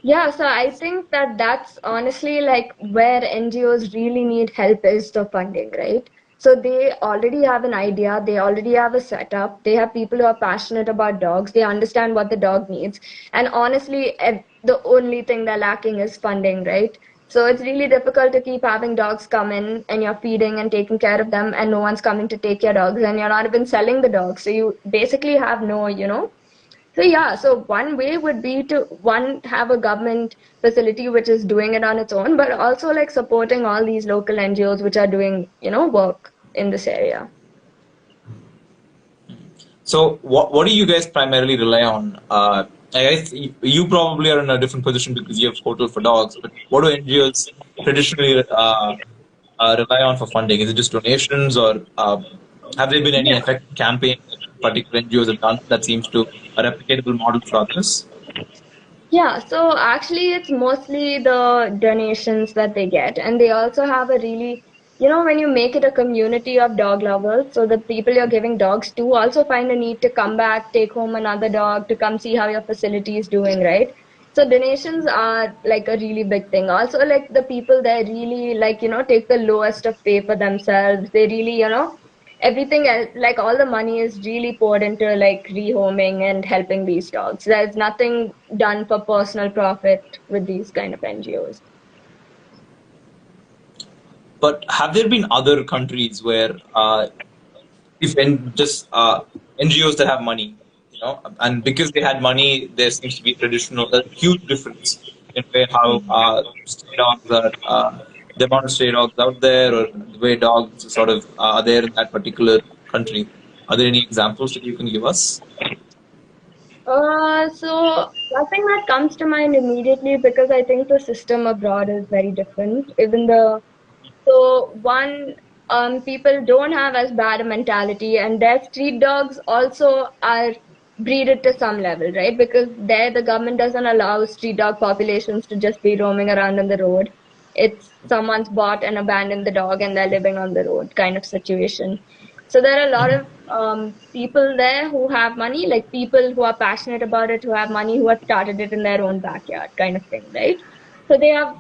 Yeah, so I think that that's honestly like where NGOs really need help is the funding, right? So they already have an idea, they already have a setup, they have people who are passionate about dogs, they understand what the dog needs. And honestly, the only thing they're lacking is funding, right? So it's really difficult to keep having dogs come in and you're feeding and taking care of them and no one's coming to take your dogs and you're not even selling the dogs. So you basically have no, so yeah, so one way would be to one have a government facility which is doing it on its own, but also like supporting all these local NGOs which are doing, work in this area. So what do you guys primarily rely on? I guess you probably are in a different position because you have Hotel for Dogs. But what do NGOs traditionally rely on for funding? Is it just donations, or have there been any Yeah. effective campaigns that particular NGOs have done that seems to a replicatable model for others? Yeah, so actually, it's mostly the donations that they get, and they also have a really, when you make it a community of dog lovers, so the people you're giving dogs to also find a need to come back, take home another dog, to come see how your facility is doing, right? So donations are like a really big thing. Also, like the people there really like, take the lowest of pay for themselves. They really, everything else, like all the money is really poured into like rehoming and helping these dogs. There's nothing done for personal profit with these kind of NGOs. But have there been other countries where if just NGOs that have money, and because they had money, there seems to be a huge difference in way how stray dogs are, the amount of stray dogs out there, or the way dogs sort of are there in that particular country. Are there any examples that you can give us? So nothing that comes to mind immediately because I think the system abroad is very different. Even the So one, people don't have as bad a mentality, and their street dogs also are breeded to some level, right? Because there the government doesn't allow street dog populations to just be roaming around on the road. It's someone's bought and abandoned the dog, and they're living on the road kind of situation. So there are a lot of people there who have money, like people who are passionate about it, who have money, who have started it in their own backyard, kind of thing, right? So they have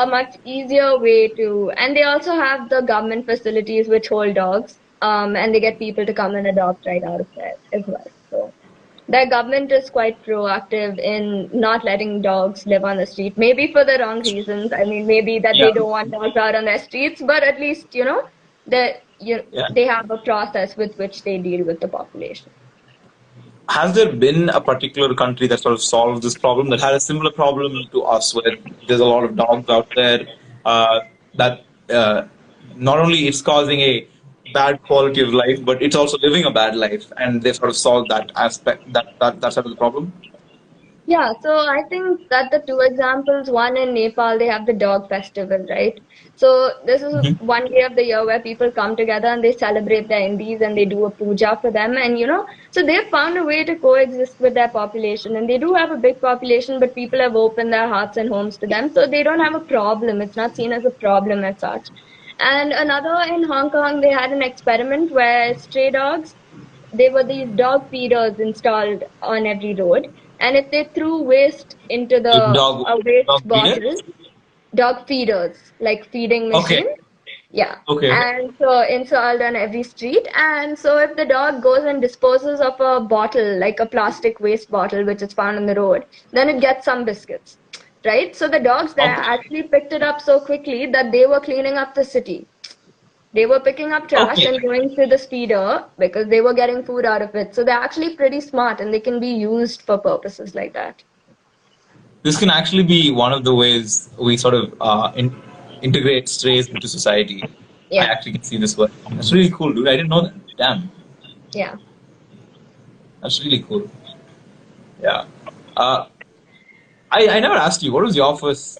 a much easier way to, and they also have the government facilities which hold dogs, and they get people to come and adopt right out of there as well. So the government is quite proactive in not letting dogs live on the street, maybe for the wrong reasons. I mean, maybe that Yeah, they don't want dogs out on their streets, but at least, that yeah. they have a process with which they deal with the population. Has there been a particular country that sort of solved this problem, that had a similar problem to us, where there's a lot of dogs out there that not only it's causing a bad quality of life, but it's also living a bad life, and they sort of solved that aspect, that side of the problem? Yeah, so I think that the two examples, one in Nepal, they have the dog festival, right? So this is Hmm. one day of the year where people come together and they celebrate their indies and they do a puja for them. And so they've found a way to coexist with their population. And they do have a big population, but people have opened their hearts and homes to them. So they don't have a problem. It's not seen as a problem as such. And another in Hong Kong, they had an experiment where stray dogs, they were these dog feeders installed on every road, and if they threw waste into the Dog, dog waste feeder. bottle, dog feeders, like feeding Okay, machine, yeah, okay, and so installed on every street. And so if the dog goes and disposes of a bottle, like a plastic waste bottle which is found on the road, then it gets some biscuits, right? So the dogs there okay, actually picked it up so quickly that they were cleaning up the city. They were picking up trash okay. and going to the speeder because they were getting food out of it. So they're actually pretty smart and they can be used for purposes like that. This can actually be one of the ways we sort of integrate strays into society. I Yeah, actually can see this work. That's really cool, dude. I didn't know that. Damn, yeah. that's really cool. Yeah. Uh, I never asked you, what was your first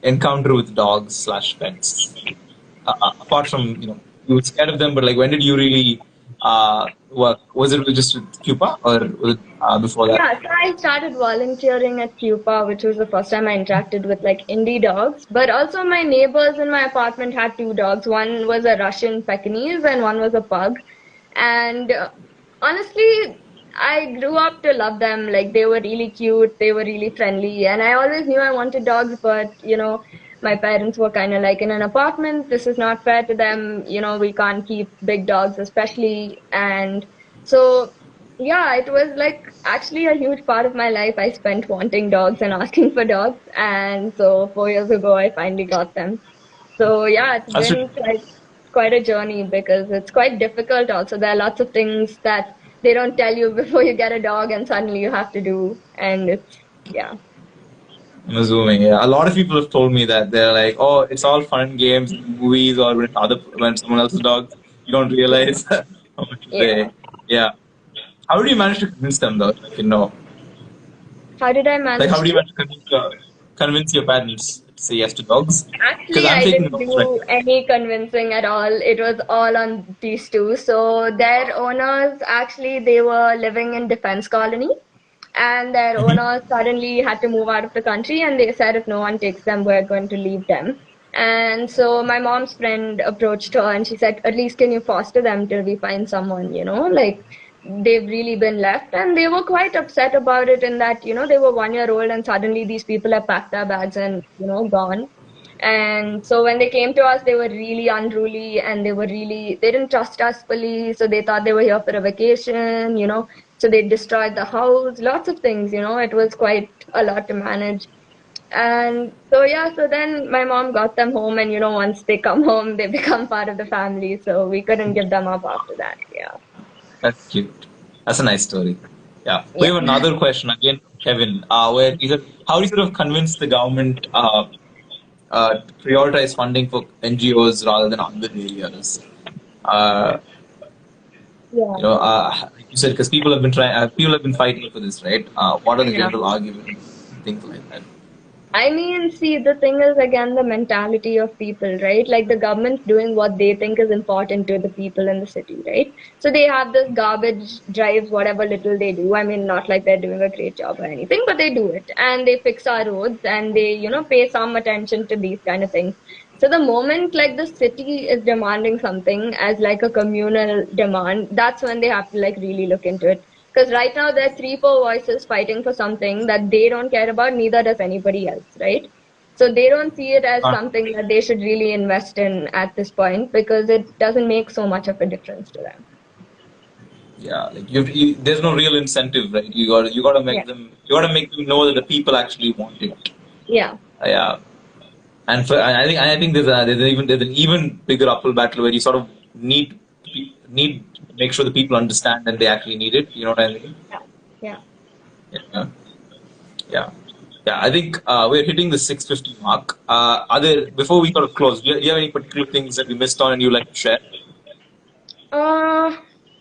encounter with dogs slash pets? Apart from, you were scared of them, but like, when did you really work? Was it just with Cuba, or was it before that? Yeah, so I started volunteering at Pupa, which was the first time I interacted with like indie dogs. But also my neighbors in my apartment had two dogs. One was a Russian Pekingese and one was a pug. And honestly, I grew up to love them. Like they were really cute, they were really friendly, and I always knew I wanted dogs, but my parents were kind of like in an apartment. This is not fair to them. We can't keep big dogs, especially. And so yeah, it was like actually a huge part of my life. I spent wanting dogs and asking for dogs. And so 4 years ago, I finally got them. So yeah, it's That's been quite a journey because it's quite difficult also. There are lots of things that they don't tell you before you get a dog and suddenly you have to do. And yeah. I'm assuming, yeah. A lot of people have told me that they're like, "Oh, it's all fun and games in movies, or when someone else's dog, you don't realize." How much to Yeah. pay? Yeah. How did you manage to convince them though? Like, How did I like how manage do you to? manage to convince your parents to say yes to dogs? Because Actually, I'm I taking didn't dogs right do any convincing at all. It was all on these two. So their owners, actually, they were living in defense colony, and their now. Hmm. owners suddenly had to move out of the country, and they said if no one takes them, we're going to leave them. And so my mom's friend approached her, and she said, at least can you foster them till we find someone, like they've really been left. And they were quite upset about it, in that, they were 1 year old, and suddenly these people have packed their bags and, gone. And so when they came to us, they were really unruly, and they didn't trust us fully. So they thought they were here for a vacation, so they destroyed the house, lots of things, it was quite a lot to manage. And so, yeah, so then my mom got them home, and, once they come home, they become part of the family. So we couldn't give them up after that. Yeah. That's cute. That's a nice story. Yeah. We Yeah. have another question again from Kevin, where he said, how do you sort of convince the government to prioritize funding for NGOs rather than other areas? Uh, Yeah. like you said, because people have been fighting for this, right? What are the Yeah. general arguments, things like that? I mean, see, the thing is again the mentality of people, right? Like the government's doing what they think is important to the people in the city, right? So they have this garbage drives, whatever little they do. I mean, not like they're doing a great job or anything, but they do it. And they fix our roads, and they, pay some attention to these kind of things. So the moment like the city is demanding something as like a communal demand, that's when they have to like really look into it. Because right now there are three, four voices fighting for something that they don't care about, neither does anybody else, right? So they don't see it as Uh, something that they should really invest in at this point, because it doesn't make so much of a difference to them. yeah, like there's no real incentive, right? Yeah. You got to make them know that the people actually want it. Yeah. Yeah. And I think there's an even bigger uphill battle where you sort of need to make sure the people understand that they actually need it. You know what I mean? Yeah. Yeah. Yeah, yeah, yeah. I think we're hitting the 6:50 mark. Before we sort of close, do you have any particular things that we missed on and you'd like to share? Uh,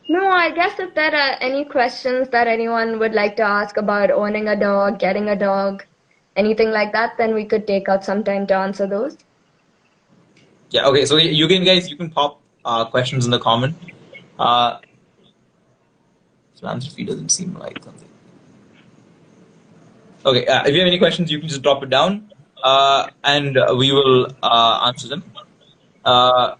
no, I guess if there are any questions that anyone would like to ask about owning a dog, getting a dog, anything like that, then we could take out some time to answer those. Yeah. Okay. So you can pop questions in the comment. Uh, philanthropy doesn't seem like something. Okay. If you have any questions, you can just drop it down, and we will answer them. Uh,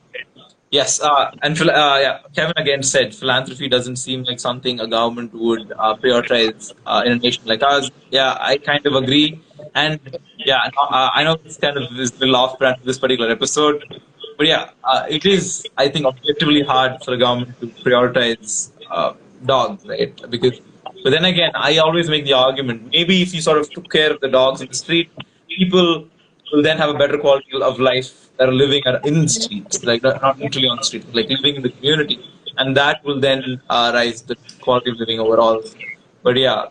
Yes, yeah, Kevin again said philanthropy doesn't seem like something a government would prioritize in a nation like ours. Yeah, I kind of agree, and yeah, I know this kind of is a little off brand for this particular episode, but yeah, it is, I think, objectively hard for a government to prioritize dogs, right? But then again, I always make the argument: maybe if you sort of took care of the dogs in the street, people will then have a better quality of life that are living in the streets, like not literally on the street, like living in the community, and that will then rise the quality of living overall. But yeah,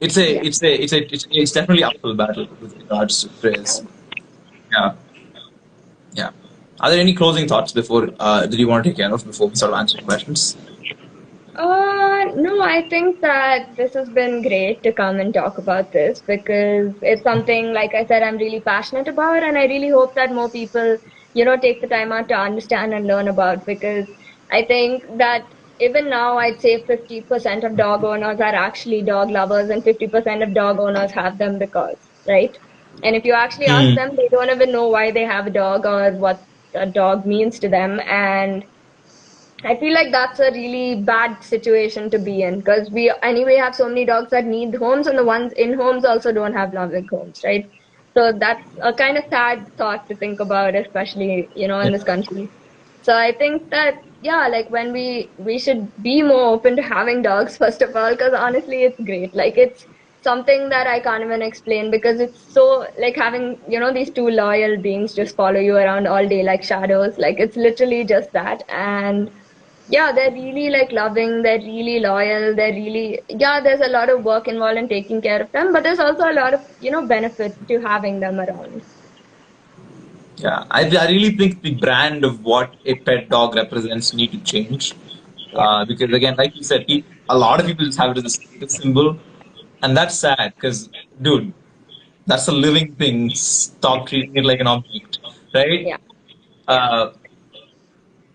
Yeah. it's definitely uphill battle with regards to prayers. Yeah, yeah. Are there any closing thoughts before that you want to take care of before we start answering questions? No, I think that this has been great to come and talk about this, because it's something, like I said, I'm really passionate about, and I really hope that more people, take the time out to understand and learn about, because I think that even now, I'd say 50% of dog owners are actually dog lovers, and 50% of dog owners have them because, right? And if you actually ask Hmm. them, they don't even know why they have a dog or what a dog means to them. And I feel like that's a really bad situation to be in, because we anyway have so many dogs that need homes, and the ones in homes also don't have loving homes, right? So that's a kind of sad thought to think about, especially, in Yeah. this country. So I think that, yeah, like when we should be more open to having dogs, first of all, because honestly, it's great. Like it's something that I can't even explain, because it's so like having, these two loyal beings just follow you around all day like shadows. Like it's literally just that. And yeah, they're really like loving, they're really loyal, they're really, yeah, there's a lot of work involved in taking care of them, but there's also a lot of, benefit to having them around. Yeah, I really think the brand of what a pet dog represents need to change. Because again, like you said, a lot of people just have it as a status symbol, and that's sad. Because, dude, that's a living thing. Stop treating it like an object, right? Yeah. Yeah. Uh,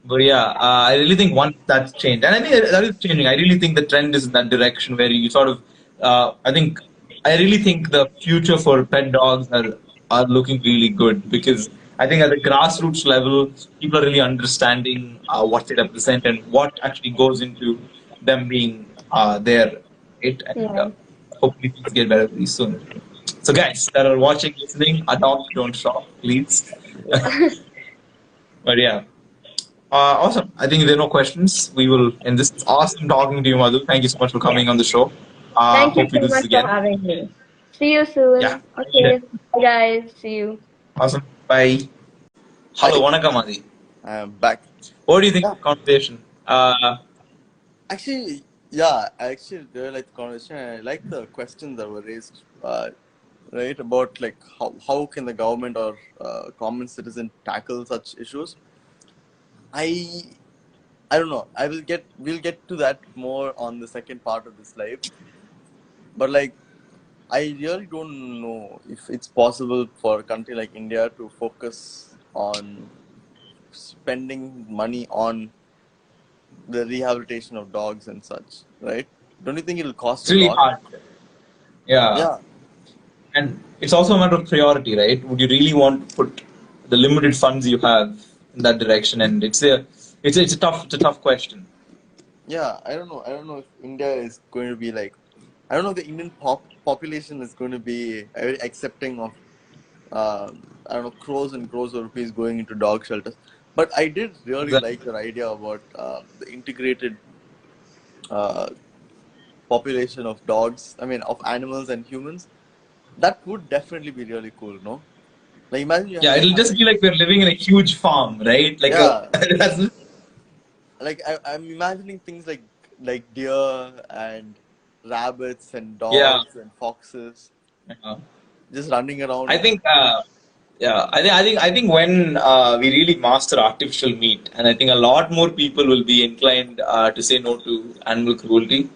but yeah, I really think once that's changed, and I think that is changing. I really think the trend is in that direction where you sort of, I really think the future for pet dogs are looking really good because I think at the grassroots level, people are really understanding what they represent and what actually goes into them being there, right? And Yeah. hopefully things get better very soon. So guys that are watching, listening, adopt, don't shop, please. Yeah. But yeah. Awesome. I think there are no questions. We will end this. It's awesome talking to you, Madhu. Thank you so much for Yeah. coming on the show. Thank you Hope we so do this much for again. having me. See you Yeah. soon. Anytime. Okay. Bye, guys. See you. Awesome. Bye. Hello, Hi, Vanakkam, Adi. I am back. What do you think Yeah, of the conversation? actually, yeah, I actually really like the conversation. I like the questions that were raised, right, about like how can the government or common citizen tackle such issues. I I don't know. We'll get to that more on the second part of this live. But like I really don't know if it's possible for a country like India to focus on spending money on the rehabilitation of dogs and such, right? Don't you think it'll cost It's a really lot? hard. Yeah. Yeah, And it's also a matter of priority, right? Would you really want to put the limited funds you have in that direction? And it's a tough question. yeah. I don't know. I don't know if India is going to be like. I don't know if the Indian population is going to be very accepting of I don't know, crores and crores of rupees going into dog shelters. But I did really Exactly. like your idea about the integrated uh, population of dogs. I mean, of animals and humans. That would definitely be really cool, no? Like imagine Yeah, you it'll have just like be like we're living in a huge farm, right? Like a yeah, that's like I'm imagining things like deer and rabbits and yeah. dogs and foxes Yeah. just running I around. think, I think when we really master artificial meat, and I think a lot more people will be inclined to say no to animal cruelty.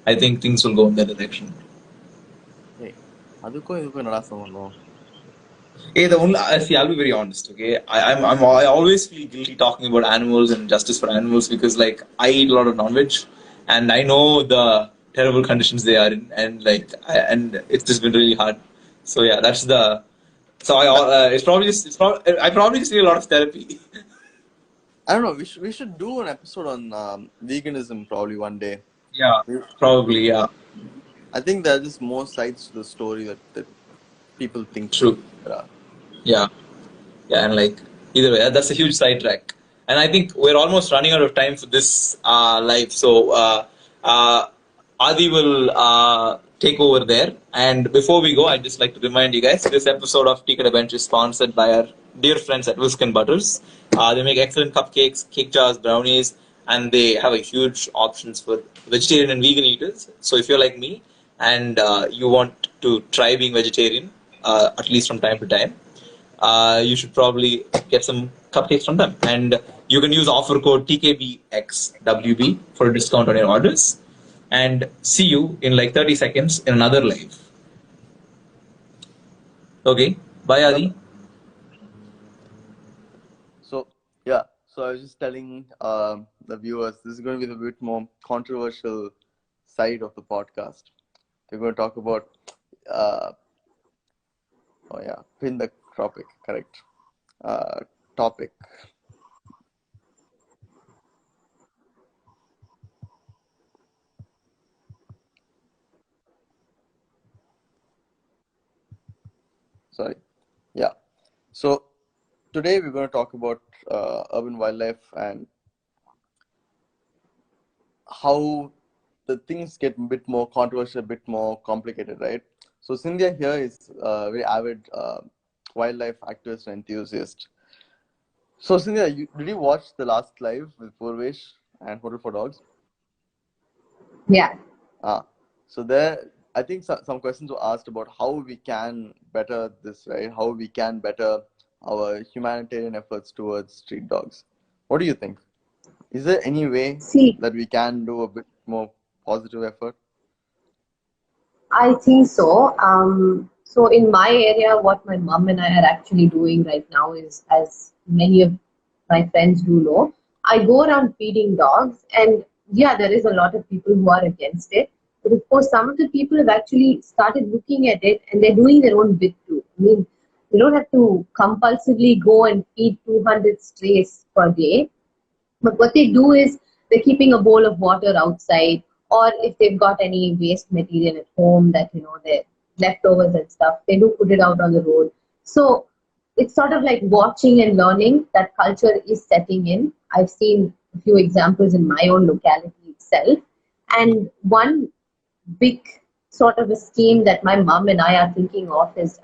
I think things will go in that direction. Hey, அதுக்கும் இதுக்கும் என்னடா சம்பந்தம்? Hey, the only see, I'll be very honest. Okay, I always feel guilty talking about animals and justice for animals because like I eat a lot of non-veg, and I know the terrible conditions they are in, and and it's just been really hard. So yeah, that's the. So That, I probably just need a lot of therapy. I don't know. We should do an episode on veganism probably one day. Yeah, We- probably. Yeah, I think there are just more sides to the story that people think true. there are. Yeah, yeah, and like either way, that's a huge sidetrack. And I think we're almost running out of time for this live. So uh, Adi will take over there. And before we go, I'd just like to remind you guys this episode of TKB Bench is sponsored by our dear friends at Whisk and Butters. They make excellent cupcakes, cake jars, brownies, and they have a huge options for vegetarian and vegan eaters. So if you're like me and you want to try being vegetarian, at least from time to time, you should probably get some cupcakes from them. And you can use offer code TKBXWB for a discount on your orders. And see you in like 30 seconds in another live. Okay. Bye, Bye bye. Adi. So yeah. So I was just telling the viewers this is going to be the bit more controversial side of the podcast. We're going to talk about uh, oh yeah, pin the topic, correct? Topic. Sorry. Yeah. So today we're going to talk about urban wildlife and how the things get a bit more controversial, a bit more complicated, right? So Cyndia here is a very avid wildlife activist and enthusiast. So Cyndia, did you watch the last live with Purvesh and Hotel for Dogs? Yeah. Ah, so there, I think some questions were asked about how we can better this, right? How we can better our humanitarian efforts towards street dogs. What do you think? Is there any way See, that we can do a bit more positive effort? I think so. So in my area, what my mom and I are actually doing right now is, as many of my friends do know, I go around feeding dogs, and yeah, there is a lot of people who are against it. But of course, some of the people have actually started looking at it, and they're doing their own bit too. I mean, you don't have to compulsively go and feed 200 strays per day, but what they do is they're keeping a bowl of water outside, or if they've got any waste material at home that their leftovers and stuff, they do put it out on the road. So it's sort of like watching and learning. That culture is setting in. I've seen a few examples in my own locality itself, and one big sort of a scheme that my mom and I are thinking of is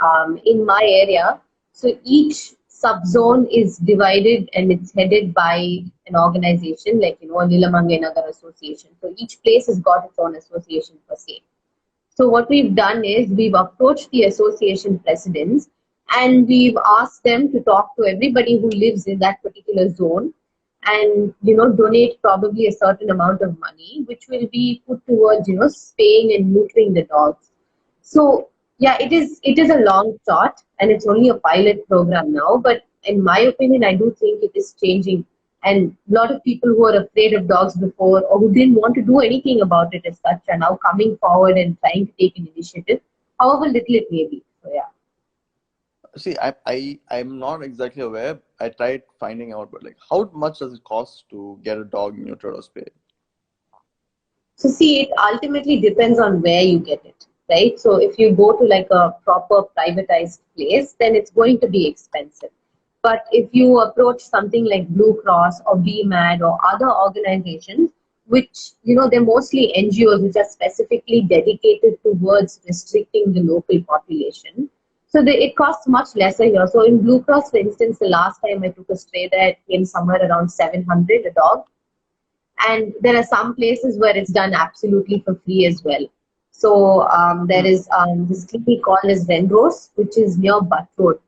in my area. So each subzone is divided and it's headed by an organization like a Nilamangai Nagar Association. So each place has got its own association per se. So what we've done is we've approached the association presidents and we've asked them to talk to everybody who lives in that particular zone and donate probably a certain amount of money which will be put towards spaying and neutering the dogs. So yeah, it is a long shot and it's only a pilot program now, but in my opinion, I do think it is changing. And a lot of people who are afraid of dogs before or who didn't want to do anything about it as such are now coming forward and trying to take an initiative, however little it may be. So yeah. See, I'm not exactly aware. I tried finding out, but like, how much does it cost to get a dog neutered or spayed? So see, it ultimately depends on where you get it, right? So if you go to like a proper privatized place, then it's going to be expensive. But if you approach something like Blue Cross or BMAD or other organizations, which they're mostly NGOs which are specifically dedicated towards restricting the local population. So it costs much lesser here. So in Blue Cross, for instance, the last time I took a stray there, it came somewhere around 700 a dog, and there are some places where it's done absolutely for free as well. So there is this clinic called as Renrose, which is near Butt Road.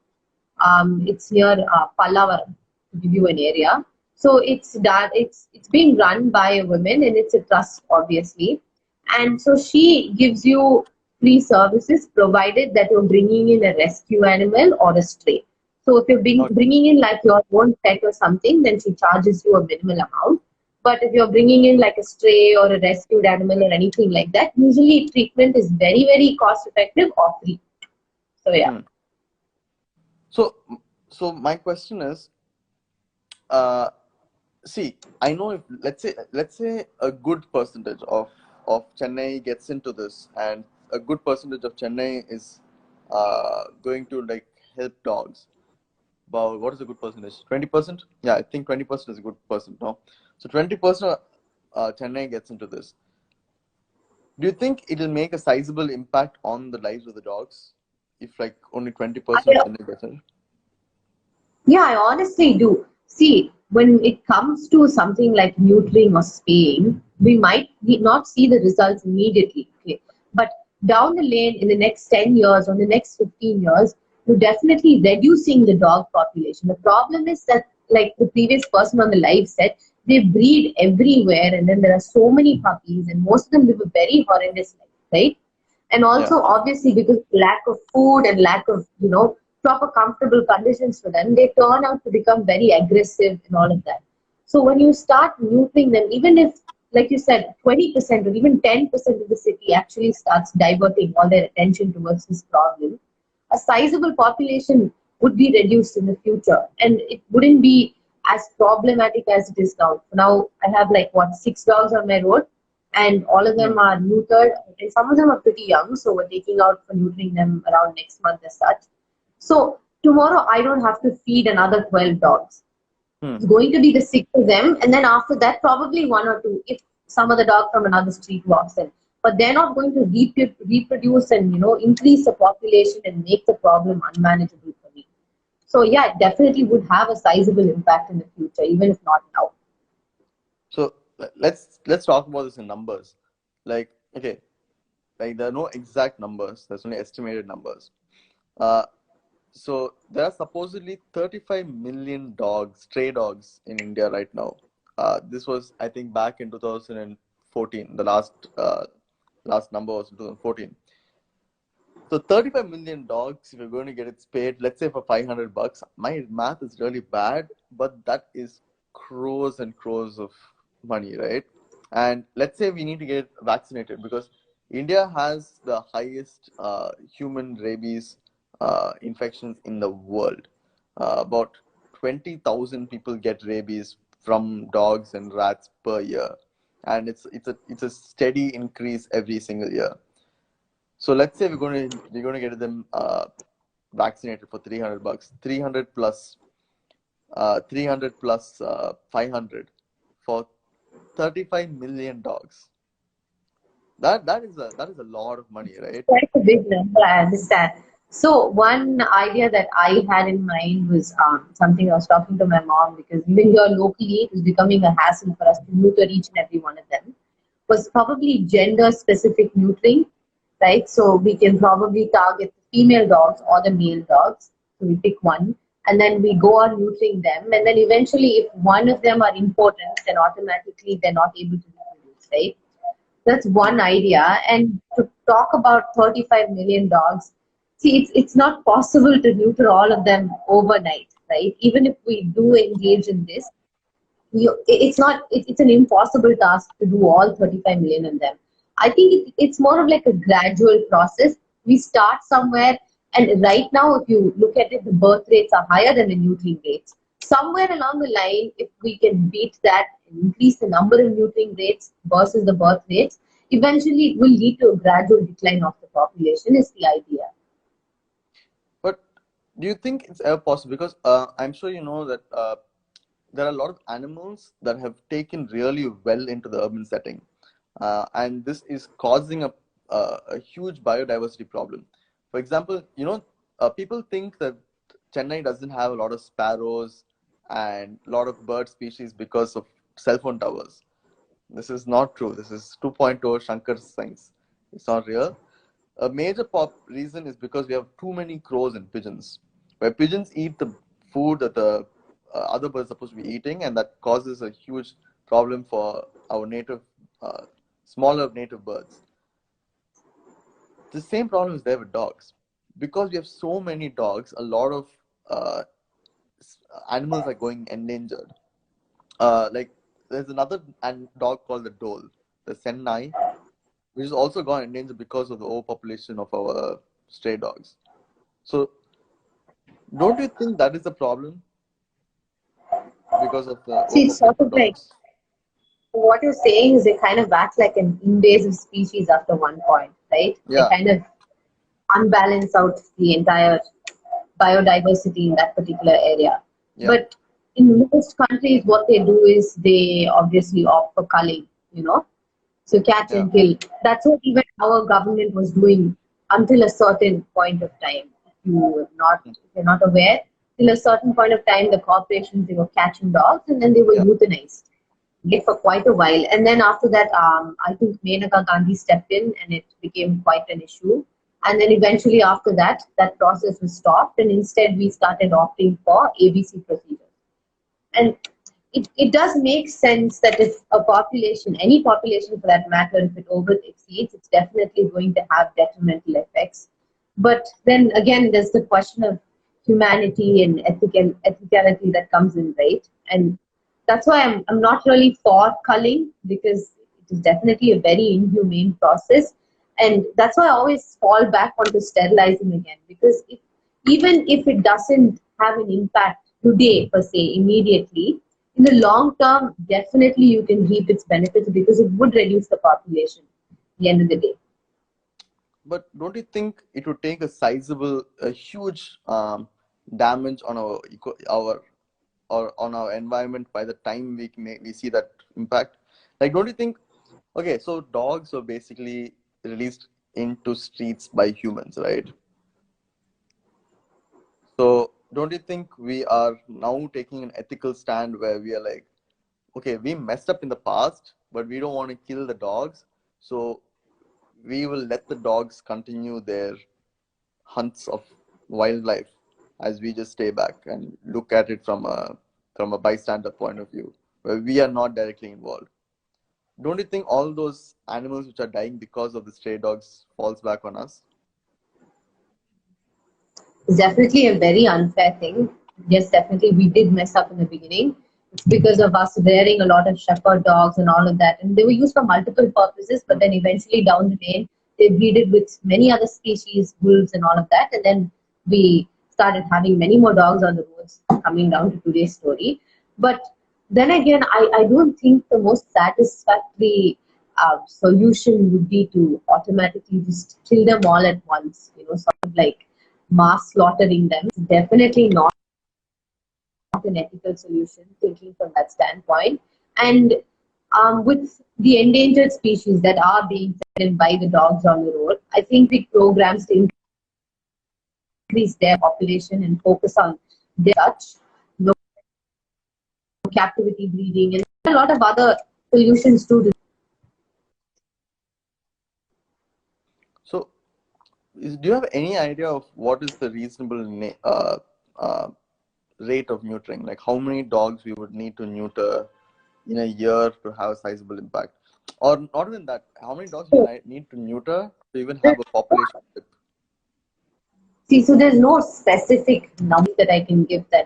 It's near Pallavaram, to give you an area. So it's being run by a woman and it's a trust, obviously. And so she gives you free services provided that you're bringing in a rescue animal or a stray. So if you're Okay. bringing in like your own pet or something, then she charges you a minimal amount. But if you're bringing in like a stray or a rescued animal or anything like that, usually treatment is very, very cost effective or free. So yeah. Hmm. So my question is, uh, see, I know if let's say a good percentage of Chennai gets into this, and a good percentage of Chennai is going to like help dogs. About what is a good percentage? 20%? Yeah, I think 20% is a good percent. No, so 20% of Chennai gets into this. Do you think it'll make a sizable impact on the lives of the dogs if like only 20% of I, Chennai gets it? Yeah, I honestly do. See, when it comes to something like neutering or spaying, we might not see the results immediately. Okay, but down the lane in the next 10 years or the next 15 years, you're definitely reducing the dog population. The problem is that, like the previous person on the live said, they breed everywhere, and then there are so many puppies, and most of them live a very horrendous life, right? And Yeah. also obviously because lack of food and lack of proper comfortable conditions for them, they turn out to become very aggressive and all of that. So when you start neutering them, even if, like you said, 20% or even 10% of the city actually starts diverting all their attention towards this problem, a sizable population would be reduced in the future, and it wouldn't be as problematic as it is now. Now I have like what, 6 dogs on my road, and all of Hmm. them are neutered. And some of them are pretty young, so we're taking out for neutering them around next month as such. So tomorrow I don't have to feed another 12 dogs. Hmm. It's going to be the six of them, and then after that, probably one or two if some other dog from another street walks in. But they're not going to reproduce and increase the population and make the problem unmanageable for me. So yeah, it definitely would have a sizable impact in the future, even if not now. So let's talk about this in numbers. Like, okay, like there are no exact numbers. There's only estimated numbers. Uh, so there are supposedly 35 million dogs, stray dogs in India right now. This was, I think, back in 2014. The last number was 2014. So 35 million dogs, if you're going to get it spayed, let's say for $500, my math is really bad, but that is crores and crores of money, right? And let's say we need to get vaccinated because India has the highest human rabies infections in the world. About 20,000 people get rabies from dogs and rats per year, and it's a steady increase every single year. So let's say we're going to get them vaccinated for $300, 300 plus 500 for 35 million dogs. That is a lot of money, right? Quite a big number, I understand. So one idea that I had in mind was something I was talking to my mom, because even here locally it was becoming a hassle for us to neuter each and every one of them, was probably gender specific neutering, right? So we can probably target the female dogs or the male dogs. So we pick one and then we go on neutering them. And then eventually if one of them are important, then automatically they're not able to reproduce, right? That's one idea. And to talk about 35 million dogs, see, it's not possible to neuter all of them overnight, right? Even if we do engage in this, it's not, it's an impossible task to do all 35 million of them. I think it's more of like a gradual process. We start somewhere, and right now, if you look at it, the birth rates are higher than the neutering rates. Somewhere along the line, if we can beat that and increase the number of neutering rates versus the birth rates, eventually it will lead to a gradual decline of the population, is the idea. But do you think it's ever possible? Because I'm sure you know that there are a lot of animals that have taken really well into the urban setting, and this is causing a huge biodiversity problem. For example, people think that Chennai doesn't have a lot of sparrows and a lot of bird species because of cell phone towers. This is not true. This is 2.0 Shankar science. It's not real. A major reason is because we have too many crows and pigeons. Where pigeons eat the food that the other birds are supposed to be eating, and that causes a huge problem for our native, smaller native birds. The same problem is there with dogs. Because we have so many dogs, a lot of uh, animals are going endangered. Like there's another dog called the dhole, the Sennai, which is also gone endangered because of the overpopulation of our stray dogs. So, don't you think that is a problem because of the See, it's overpopulation sort of of like dogs? what you're saying is they kind of act like an invasive species after one point, right? They Yeah, kind of unbalance out the entire biodiversity in that particular area. yeah, But in most countries, what they do is they obviously opt for culling, so catch yeah, and kill. That's what even our government was doing until a certain point of time. If you're not aware, till a certain point of time, the corporations, they were catching dogs and then they were yeah, euthanized, okay, for quite a while. And then after that, I think Menaka Gandhi stepped in and it became quite an issue. And then eventually after that, that process was stopped, and instead we started opting for ABC procedures. And it does make sense that if a population, any population for that matter, if it over exceeds, it's definitely going to have detrimental effects. But then again, there's the question of humanity and ethicality that comes in, right? And that's why I'm not really for culling, because it is definitely a very inhumane process. And that's why I always fall back onto sterilizing again, because even if it doesn't have an impact today per se immediately, in the long term, definitely you can reap its benefits because it would reduce the population at the end of the day. but don't you think it would take a huge damage on our or on our environment by the time we see that impact? Like, don't you think? Okay, so dogs are basically released into streets by humans, right? So don't you think we are now taking an ethical stand where we are like, okay, we messed up in the past, but we don't want to kill the dogs, so we will let the dogs continue their hunts of wildlife as we just stay back and look at it from a bystander point of view. where we are not directly involved. Don't you think all those animals which are dying because of the stray dogs falls back on us? It's definitely a very unfair thing. Yes, definitely we did mess up in the beginning. It's because of us rearing a lot of shepherd dogs and all of that. And they were used for multiple purposes, but then eventually down the lane, they breeded with many other species, wolves and all of that. And then we started having many more dogs on the roads, coming down to today's story. But then again, I don't think the most satisfactory solution would be to automatically just kill them all at once, sort of like mass slaughtering them. It's definitely not an ethical solution, thinking from that standpoint. And with the endangered species that are being threatened by the dogs on the road, I think big programs to increase their population and focus on their such captivity breeding and a lot of other solutions too. So, do you have any idea of what is the reasonable rate of neutering? Like how many dogs we would need to neuter in a year to have a sizable impact? Or not even that, how many dogs we need to neuter to even have a population dip? See, so there's no specific number that I can give that,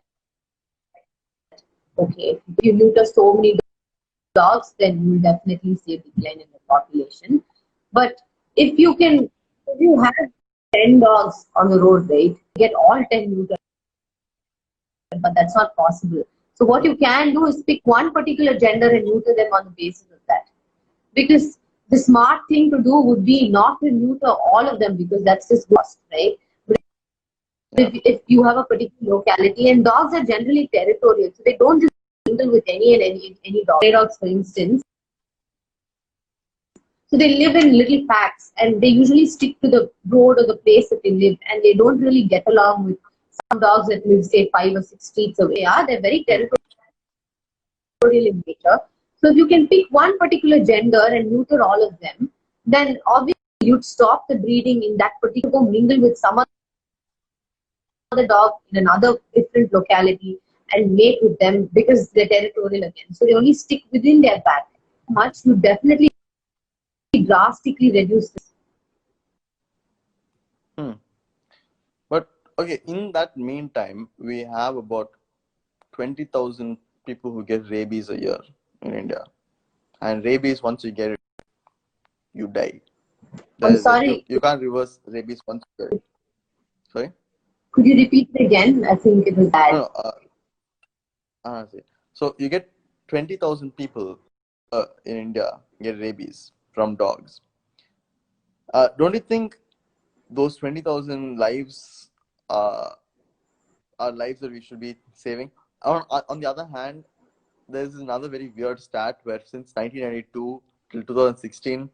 okay, if you neuter so many dogs, then you will definitely see a decline in the population. But if you have 10 dogs on the road, right, get all 10 neutered, but that's not possible. So what you can do is pick one particular gender and neuter them on the basis of that. Because the smart thing to do would be not to neuter all of them, because that's just cost, right? But if you have a particular locality, and dogs are generally territorial, so they don't just mingle with any dog. Stray dogs, for instance, so they live in little packs, and they usually stick to the road or the place that they live, and they don't really get along with some dogs that live, say, 5 or 6 streets away. They're very territorial in nature. So if you can pick one particular gender and neuter all of them, then obviously you'd stop the breeding in that particular, mingle with some other dog in another different locality and mate with them because they're territorial again. So they only stick within their pack. Much would definitely drastically reduce this. But okay, in that meantime, we have about 20,000 people who get rabies a year in India. And rabies, once you get it, you die. I'm sorry. You can't reverse rabies once you get it. Sorry? Could you repeat it again? I think it was bad. No, so you get 20,000 people in India get rabies from dogs. Don't you think those 20,000 lives are lives that we should be saving? On the other hand, there's another very weird stat where since 1992 till 2016,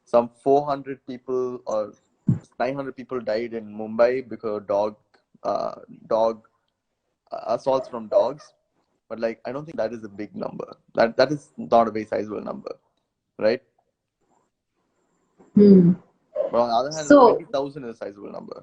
some 400 people or 900 people died in Mumbai because of dog assaults from dogs. But like, I don't think that is a big number. That is not a very sizable number, right? But on the other hand, 20,000 is a sizable number.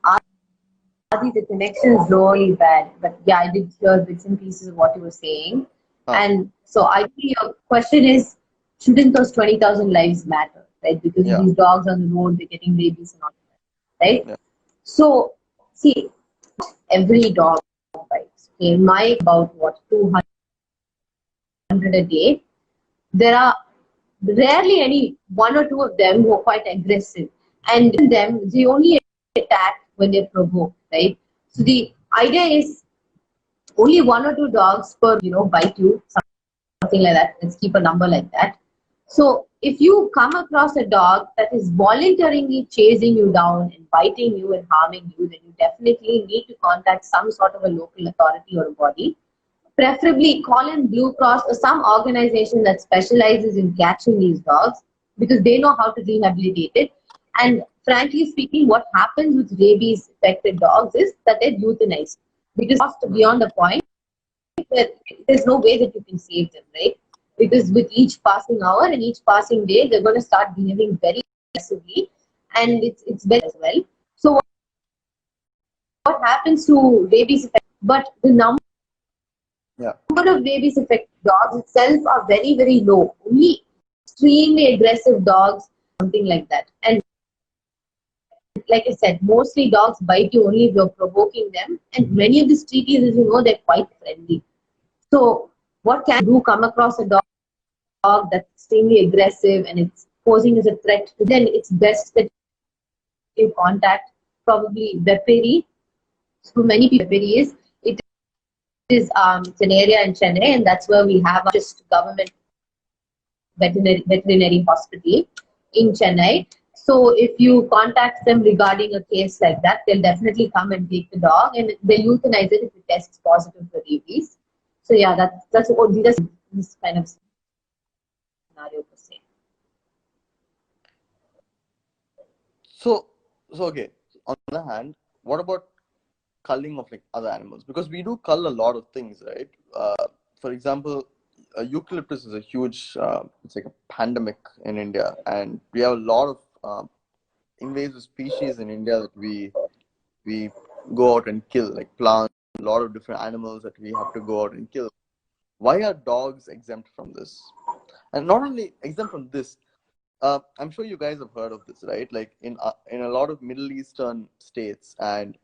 Adi, the connection is really bad, but yeah, I did hear bits and pieces of what you were saying. And so I think your question is, shouldn't those 20,000 lives matter, right? Because these dogs on the road, they're getting rabies and all that, right? Yeah. So, see, every dog bites. Okay, my about 200 a day. There are rarely any one or two of them who are quite aggressive, and in them they only attack when they're provoked, right? So the idea is only one or two dogs per bite you, something like that. Let's keep a number like that. So if you come across a dog that is voluntarily chasing you down and biting you and harming you, then you definitely need to contact some sort of a local authority or a body. Preferably call in Blue Cross or some organization that specializes in catching these dogs, because they know how to rehabilitate it. And frankly speaking, what happens with rabies affected dogs is that they're euthanized, because beyond the point that there's no way that you can save them, right? Because with each passing hour and each passing day, they're going to start behaving very aggressively, and it's better as well. So what happens to rabies effect? But the number Yeah. Number of babies affected dogs itself are very, very low. Only extremely aggressive dogs, something like that. And like I said, mostly dogs bite you only if you're provoking them. And many of these treaties, as you know, they're quite friendly. So what can you do come across a dog that's extremely aggressive and it's posing as a threat to them? It's best that you contact probably veterinary. So many people it is it's an area in Chennai, and that's where we have just government veterinary hospital in Chennai. So if you contact them regarding a case like that, they'll definitely come and take the dog, and they'll euthanize it if it tests positive for rabies. So yeah, that's this kind of scenario per se. So okay. On the other hand, what about culling of like other animals? Because we do cull a lot of things, right? For example, eucalyptus is a huge, it's like a pandemic in India, and we have a lot of invasive species in India that we go out and kill, like plants, a lot of different animals that we have to go out and kill. Why are dogs exempt from this? And not only exempt from this, I'm sure you guys have heard of this, right? Like in a lot of Middle Eastern states and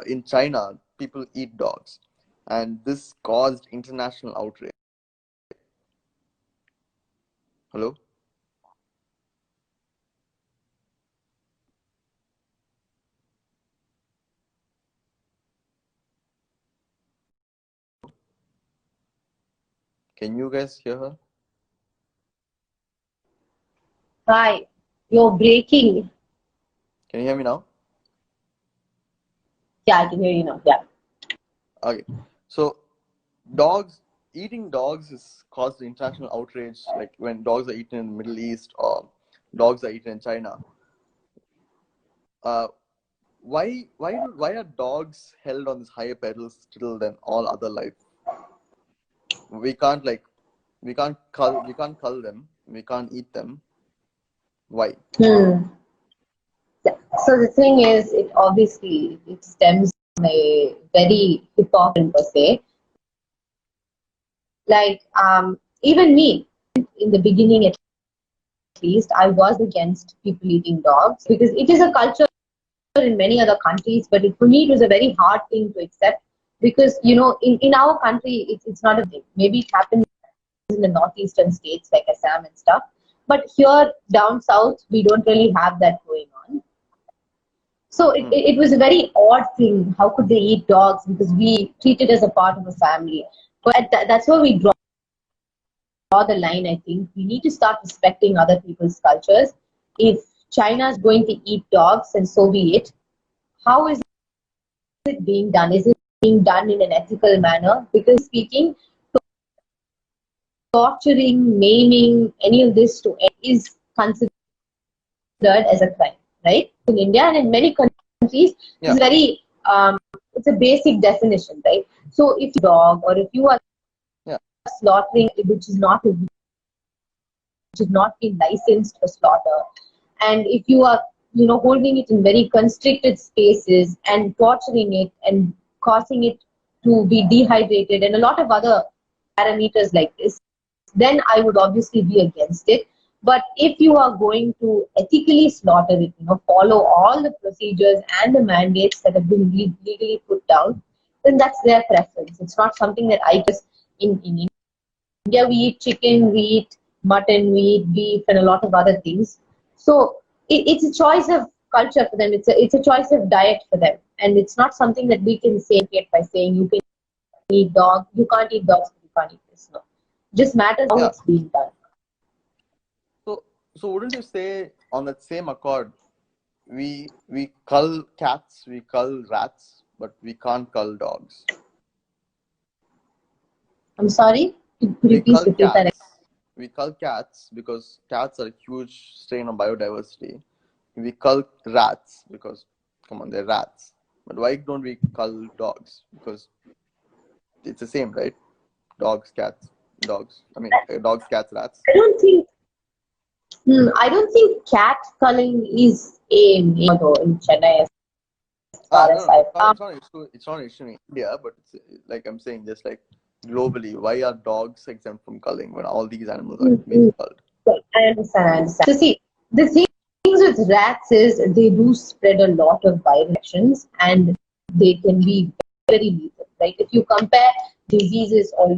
in China, people eat dogs, and this caused international outrage. Hello? Can you guys hear her? Hi, you're breaking. Can you hear me now? Yeah, I can hear you now. Yeah. Okay. So eating dogs has caused international outrage, like when dogs are eaten in the Middle East or dogs are eaten in China. Uh, why are dogs held on this higher pedestal than all other life? We can't like we can't cull them, we can't eat them. Why? Hmm. Yeah. So the thing is, it stems from a very hypocrite per se. Like even me, in the beginning at least, I was against people eating dogs because it is a culture in many other countries, but for me it was a very hard thing to accept because in our country it's not a thing. Maybe it happens in the northeastern states like Assam and stuff, but here down south we don't really have that going on. So it was a very odd thing. How could they eat dogs? Because we treat it as a part of a family. But that's where we draw the line, I think. We need to start respecting other people's cultures. If China is going to eat dogs, and so be it, how is it being done? Is it being done in an ethical manner? Because speaking, torturing, maiming, any of this is considered as a crime, right? In India and in many countries, Yeah. it's very it's a basic definition, right? So if you dog or if you are slaughtering which is not been licensed for slaughter, and if you are holding it in very constricted spaces and torturing it and causing it to be dehydrated and a lot of other parameters like this, then I would obviously be against it. But if you are going to ethically slaughter it, follow all the procedures and the mandates that have been legally put down, then that's their preference. It's not something that I just in India we eat chicken, we eat mutton, we eat beef, and a lot of other things. So it's a choice of culture for them. It's a choice of diet for them, and it's not something that we can say by saying you can eat dog, you can't eat dogs, but you can't eat this. No, it just matters how it's being done. So wouldn't you say on that same accord, we cull cats, we cull rats, but we can't cull dogs? I'm sorry. Could you We please cull repeat that? cats. We cull cats because cats are a huge strain on biodiversity. We cull rats because, come on, they're rats. But why don't we cull dogs? Because it's the same, right? Dogs, cats, dogs. I mean, dogs, cats, rats. I don't think cat culling is a name though in Chennai as far as No, I it's not an issue in India, but it's like I'm saying, just like globally, why are dogs exempt from culling when all these animals are being culled? I understand. So see, the things with rats is they do spread a lot of viral infections and they can be very lethal, right? If you compare diseases or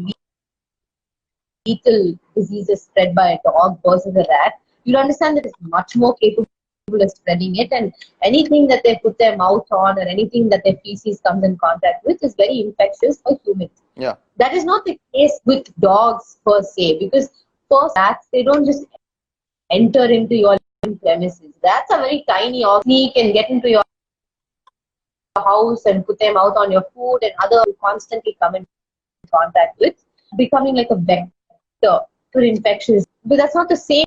lethal diseases spread by a dog versus a rat, you'll understand that it's much more capable of spreading it, and anything that they put their mouth on or anything that their feces comes in contact with is very infectious for humans. Yeah. That is not the case with dogs per se, because first rats, they don't just enter into your premises. Rats are very tiny, or sneak and get into your house and put their mouth on your food and other you constantly come in contact with, becoming like a vector for infections. But that's not the same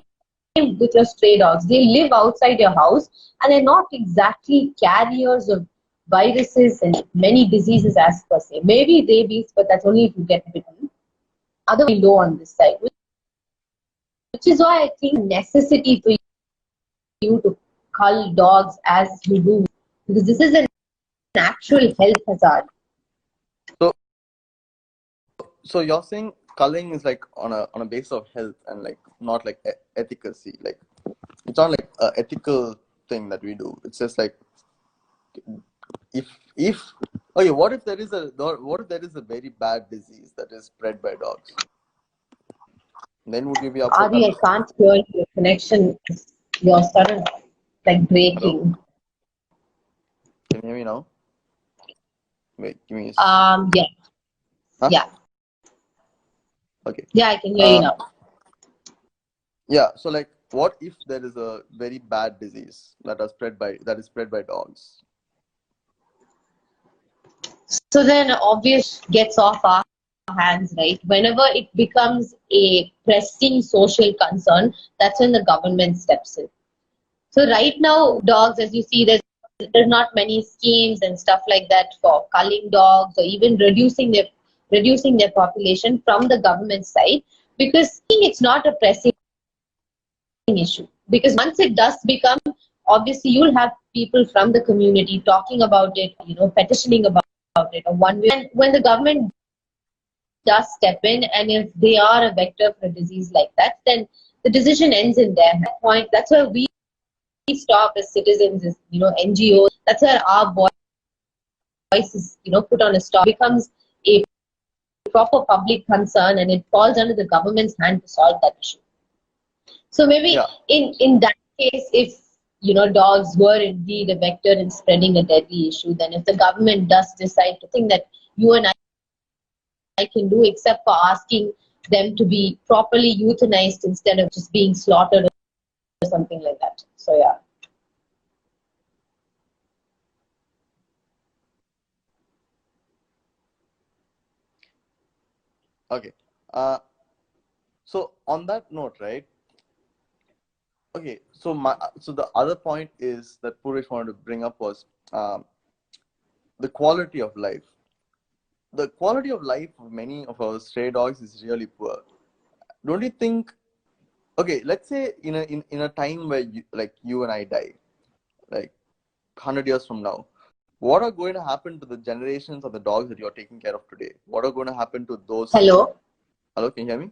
with your stray dogs. They live outside your house and they're not exactly carriers of viruses and many diseases as per se. Maybe rabies, but that's only if you get bitten. Otherwise, low on this side, which is why I think necessity for you to cull dogs as you do, because this is an actual health hazard. So you're saying culling is like on a basis of health and like not like efficacy. Like it's not like an ethical thing that we do. It's just like if okay, what if there is a very bad disease that is spread by dogs? Then would you be up for Adi, I culling? can't hear your connection. You're sort of like breaking. Can you hear me now? Wait, give me. Yeah. Huh? Yeah. Okay. Yeah, I can hear you now. Yeah. So like, what if there is a very bad disease that is spread by dogs? So then obvious gets off our hands, right? Whenever it becomes a pressing social concern, that's when the government steps in. So right now, dogs, as you see, there's not many schemes and stuff like that for culling dogs or even reducing their population from the government side, because it's not a pressing issue. Because once it does become, obviously you'll have people from the community talking about it, petitioning about it, or one way. And when the government does step in, and if they are a vector for a disease like that, then the decision ends in their point. That's where we stop as citizens, as NGOs. That's where our voice is put on a stop. It becomes a proper public concern, and it falls under the government's hand to solve that issue. So maybe in that case, if dogs were indeed a vector in spreading a deadly issue, then if the government does decide to think that you and I can do, except for asking them to be properly euthanized instead of just being slaughtered or something like that. So yeah. Okay. So on that note, right? Okay. So the other point is that Puresh wanted to bring up was the quality of life. The quality of life of many of our stray dogs is really poor. Don't you think? Okay, let's say in a time where you and I die, like 100 years from now, what are going to happen to the generations of the dogs that you're taking care of today? What are going to happen to those? Hello, can you hear me?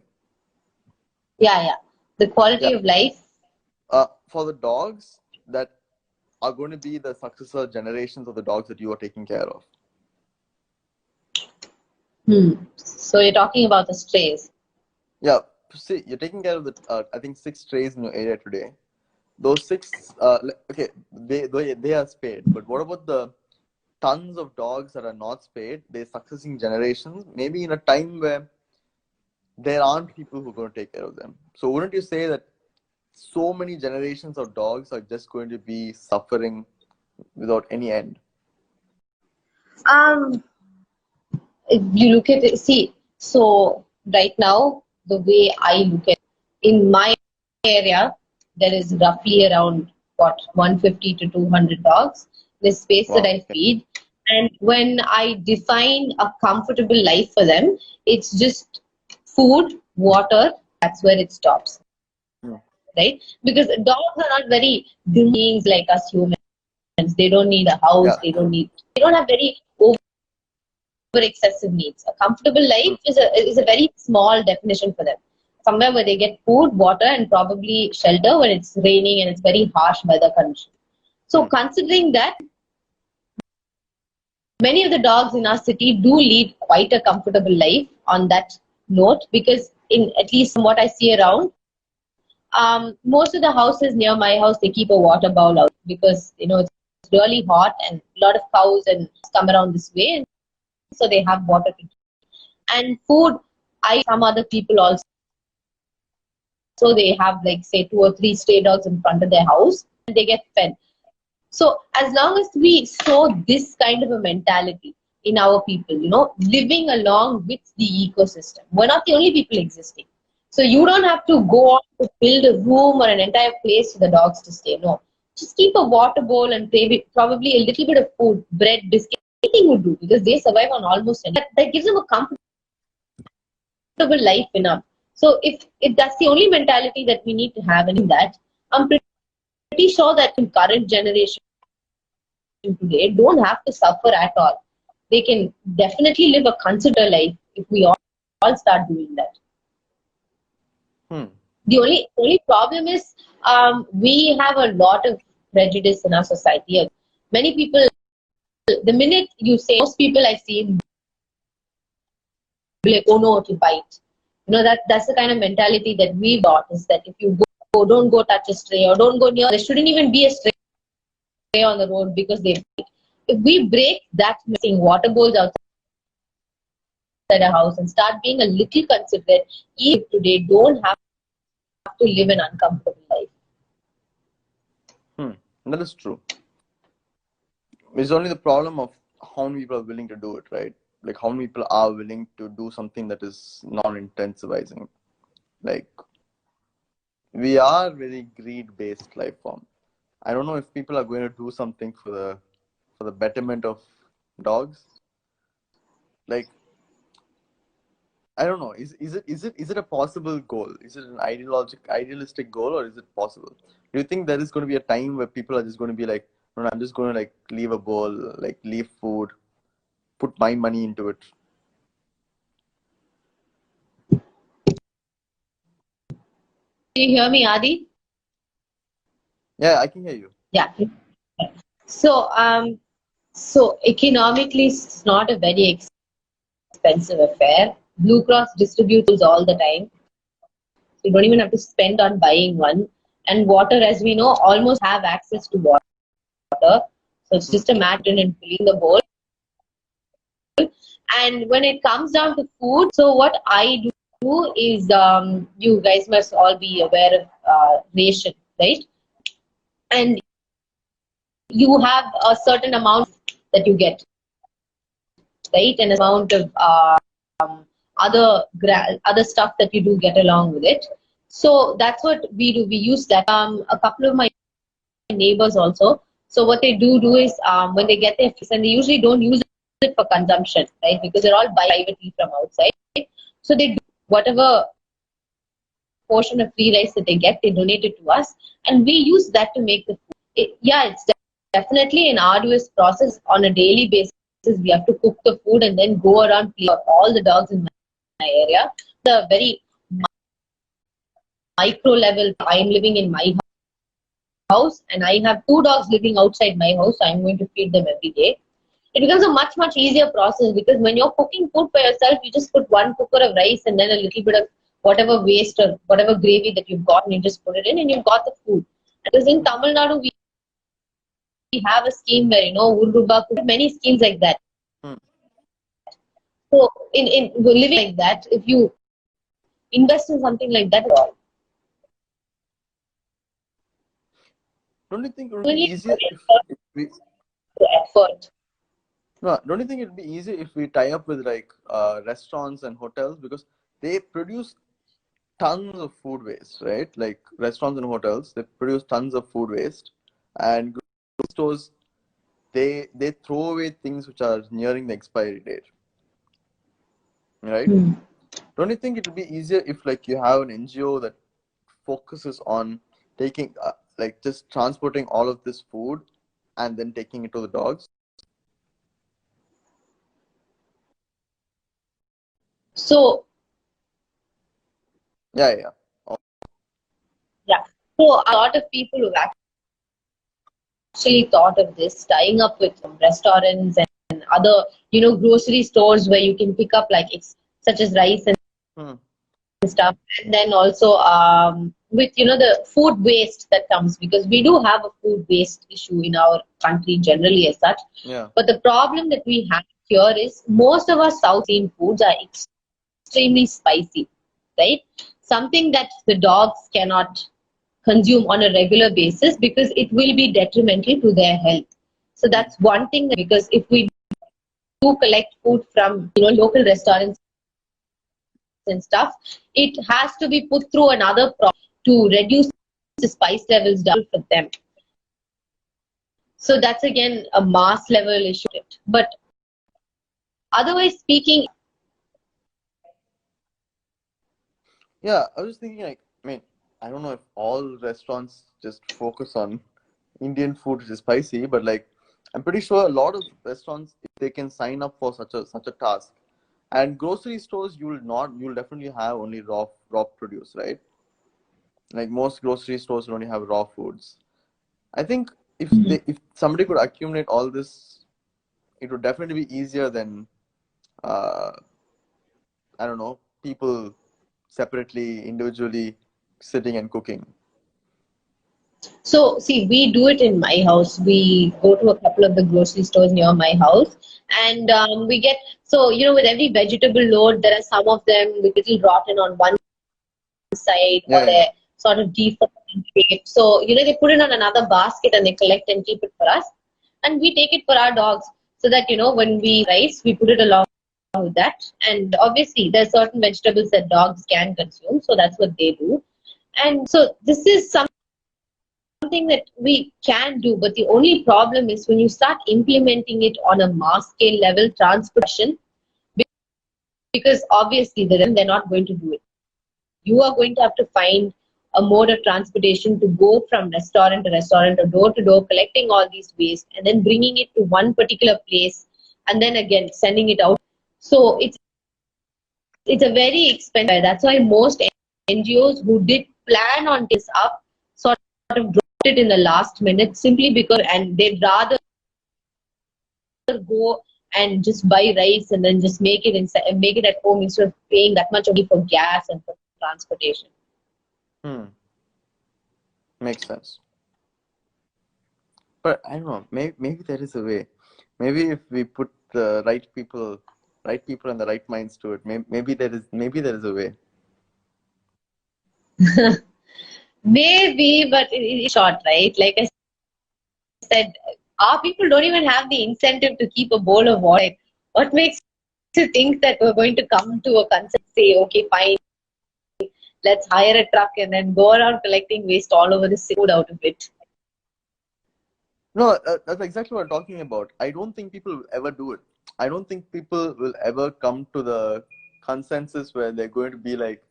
Yeah. The quality of life. For the dogs that are going to be the successor generations of the dogs that you are taking care of. So you're talking about the strays. Yeah. See, you're taking care of the I think 6 strays in your area today. Those 6, okay, they are spayed, but what about the tons of dogs that are not spayed? They're succeeding generations, maybe in a time where there aren't people who are going to take care of them. So wouldn't you say that so many generations of dogs are just going to be suffering without any end? If you look at it, see, so right now, the way I look at it, in my area, there is roughly around 150 to 200 dogs. The space that I feed, and when I define a comfortable life for them, it's just food, water. That's where it stops, right? Because dogs are not very beings like us humans. They don't need a house. They don't have very excessive needs. A comfortable life is a very small definition for them. Somewhere where they get food, water, and probably shelter when it's raining and it's very harsh weather condition. So considering that, many of the dogs in our city do lead quite a comfortable life on that note, because in at least from what I see around, most of the houses near my house, they keep a water bowl out because it's really hot and a lot of cows and come around this way, and so they have water to drink. And food, some other people also, so they have like say 2 or 3 stray dogs in front of their house and they get fed. So as long as we show this kind of a mentality in our people, living along with the ecosystem, we're not the only people existing. So you don't have to go on to build a room or an entire place for the dogs to stay. No, just keep a water bowl and probably a little bit of food, bread, biscuit, anything would do, because they survive on almost anything. That gives them a comfortable life enough. So if that's the only mentality that we need to have, and in that, I'm pretty sure that in current generation today don't have to suffer at all. They can definitely live a considered life if we all start doing that. The only problem is we have a lot of prejudice in our society. Many people, the minute you say, most people I see like, oh no, to bite. That's the kind of mentality that we've got, is that if you go, don't go touch a stray, or don't go near. There shouldn't even be a stray on the road because they bite. If we break that missing water bowls outside a house and start being a little considerate, even today don't have to live an uncomfortable life. That is true. It's only the problem of how many people are willing to do it, right? Like how many people are willing to do something that is non-intensivizing. Like we are very greed-based life form. I don't know if people are going to do something for the betterment of dogs. Like I don't know. Is it a possible goal? Is it an idealistic goal, or is it possible? Do you think there is going to be a time where people are just going to be like, no, I'm just going to like leave a bowl, like leave food, put my money into it? Do you hear me, Adi? Yeah, I can hear you. Yeah. So economically, it's not a very expensive affair. Blue Cross distributes all the time. So you don't even have to spend on buying one. And water, as we know, almost have access to water. So it's just a matter in filling the bowl. And when it comes down to food, so what I do is, you guys must all be aware of ration, right? And you have a certain amount that you get, right? And amount of other stuff that you do get along with it. So that's what we do. We use that. A couple of my neighbors also. So what they do is, when they get their fish, and they usually don't use it for consumption, right? Because they're all buy privately from outside. So they do whatever portion of free rice that they get, they donate it to us, and we use that to make the food. It's definitely an arduous process on a daily basis. We have to cook the food and then go around play for all the dogs in my area. The very micro level, I am living in my house and I have 2 dogs living outside my house. So I'm going to feed them every day. It becomes a much easier process, because when you're cooking food for yourself, you just put 1 cooker of rice and then a little bit of whatever waste or whatever gravy that you've got, and you just put it in and you've got the food. Because in Tamil Nadu, we have a scheme where, Urruba, many schemes like that. So in living like that, if you invest in something like that at all, don't you think it would be easier if we... effort. No, don't you think it would be easier if we tie up with like restaurants and hotels, because they produce tons of food waste, right? Like restaurants and hotels, they produce tons of food waste, and grocery stores, they throw away things which are nearing the expiry date, right? Don't you think it would be easier if like you have an NGO that focuses on taking like just transporting all of this food and then taking it to the dogs? So Yeah. yeah, so a lot of people who've actually thought of this, tying up with some restaurants and other, grocery stores where you can pick up like such as rice and Hmm. stuff, and then also with the food waste that comes, because we do have a food waste issue in our country generally as such. Yeah. But the problem that we have here is most of our South Asian foods are extremely spicy, right? Something that the dogs cannot consume on a regular basis because it will be detrimental to their health. So that's one thing, because if we do collect food from local restaurants and stuff, it has to be put through another process to reduce the spice levels down for them. So that's again a mass level issue. But otherwise speaking, Yeah, I was thinking like, I mean, I don't know if all restaurants just focus on Indian food which is spicy, but like I'm pretty sure a lot of restaurants, if they can sign up for such a task. And grocery stores, you'll definitely have only raw produce, right? Like most grocery stores will only have raw foods. I think if somebody could accumulate all this, it would definitely be easier than uh, I don't know, people separately, individually sitting and cooking. so see, we do it in my house. We go to a couple of the grocery stores near my house, and we get, so with every vegetable load, there are some of them with little rotten on one side, or Yeah. a sort of deformed shape. So they put it on another basket and they collect and keep it for us, and we take it for our dogs, so that when we rice, we put it along with that. And obviously, there are certain vegetables that dogs can consume, so that's what they do. And so this is something that we can do, but the only problem is when you start implementing it on a mass scale level, transportation, because obviously they're not going to do it. You are going to have to find a mode of transportation to go from restaurant to restaurant or door to door, collecting all these waste and then bringing it to one particular place, and then again sending it out. So it's a very expensive. That's why most NGOs who did plan on this up sort of dropped it in the last minute, simply because, and they'd rather go and just buy rice and then just make it make it at home, instead of paying that much money for gas and for transportation. Makes sense. But I don't know. Maybe there is a way. Maybe if we put the right people and the right minds to it, maybe there is a way. Maybe, but it's short, right? Like I said, our people don't even have the incentive to keep a bowl of water. What makes you think that we're going to come to a concept, say, okay, fine, let's hire a truck and then go around collecting waste all over the city, food out of it? No, that's exactly what I'm talking about. I don't think people will ever do it. I don't think people will ever come to the consensus where they're going to be like,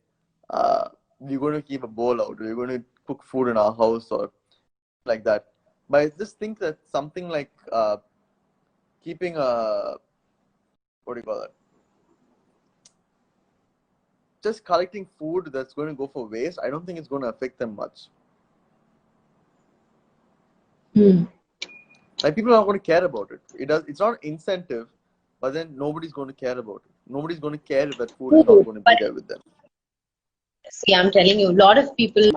we're going to keep a bowl out, we're going to cook food in our house or like that. But I just think that something like keeping a, what do you call it? Just collecting food that's going to go for waste, I don't think it's going to affect them much. Like people are not going to care about it. It's not an incentive, but then nobody's going to care about it. Nobody's going to care if that food is not going to be there with them. See, I'm telling you, a lot of people,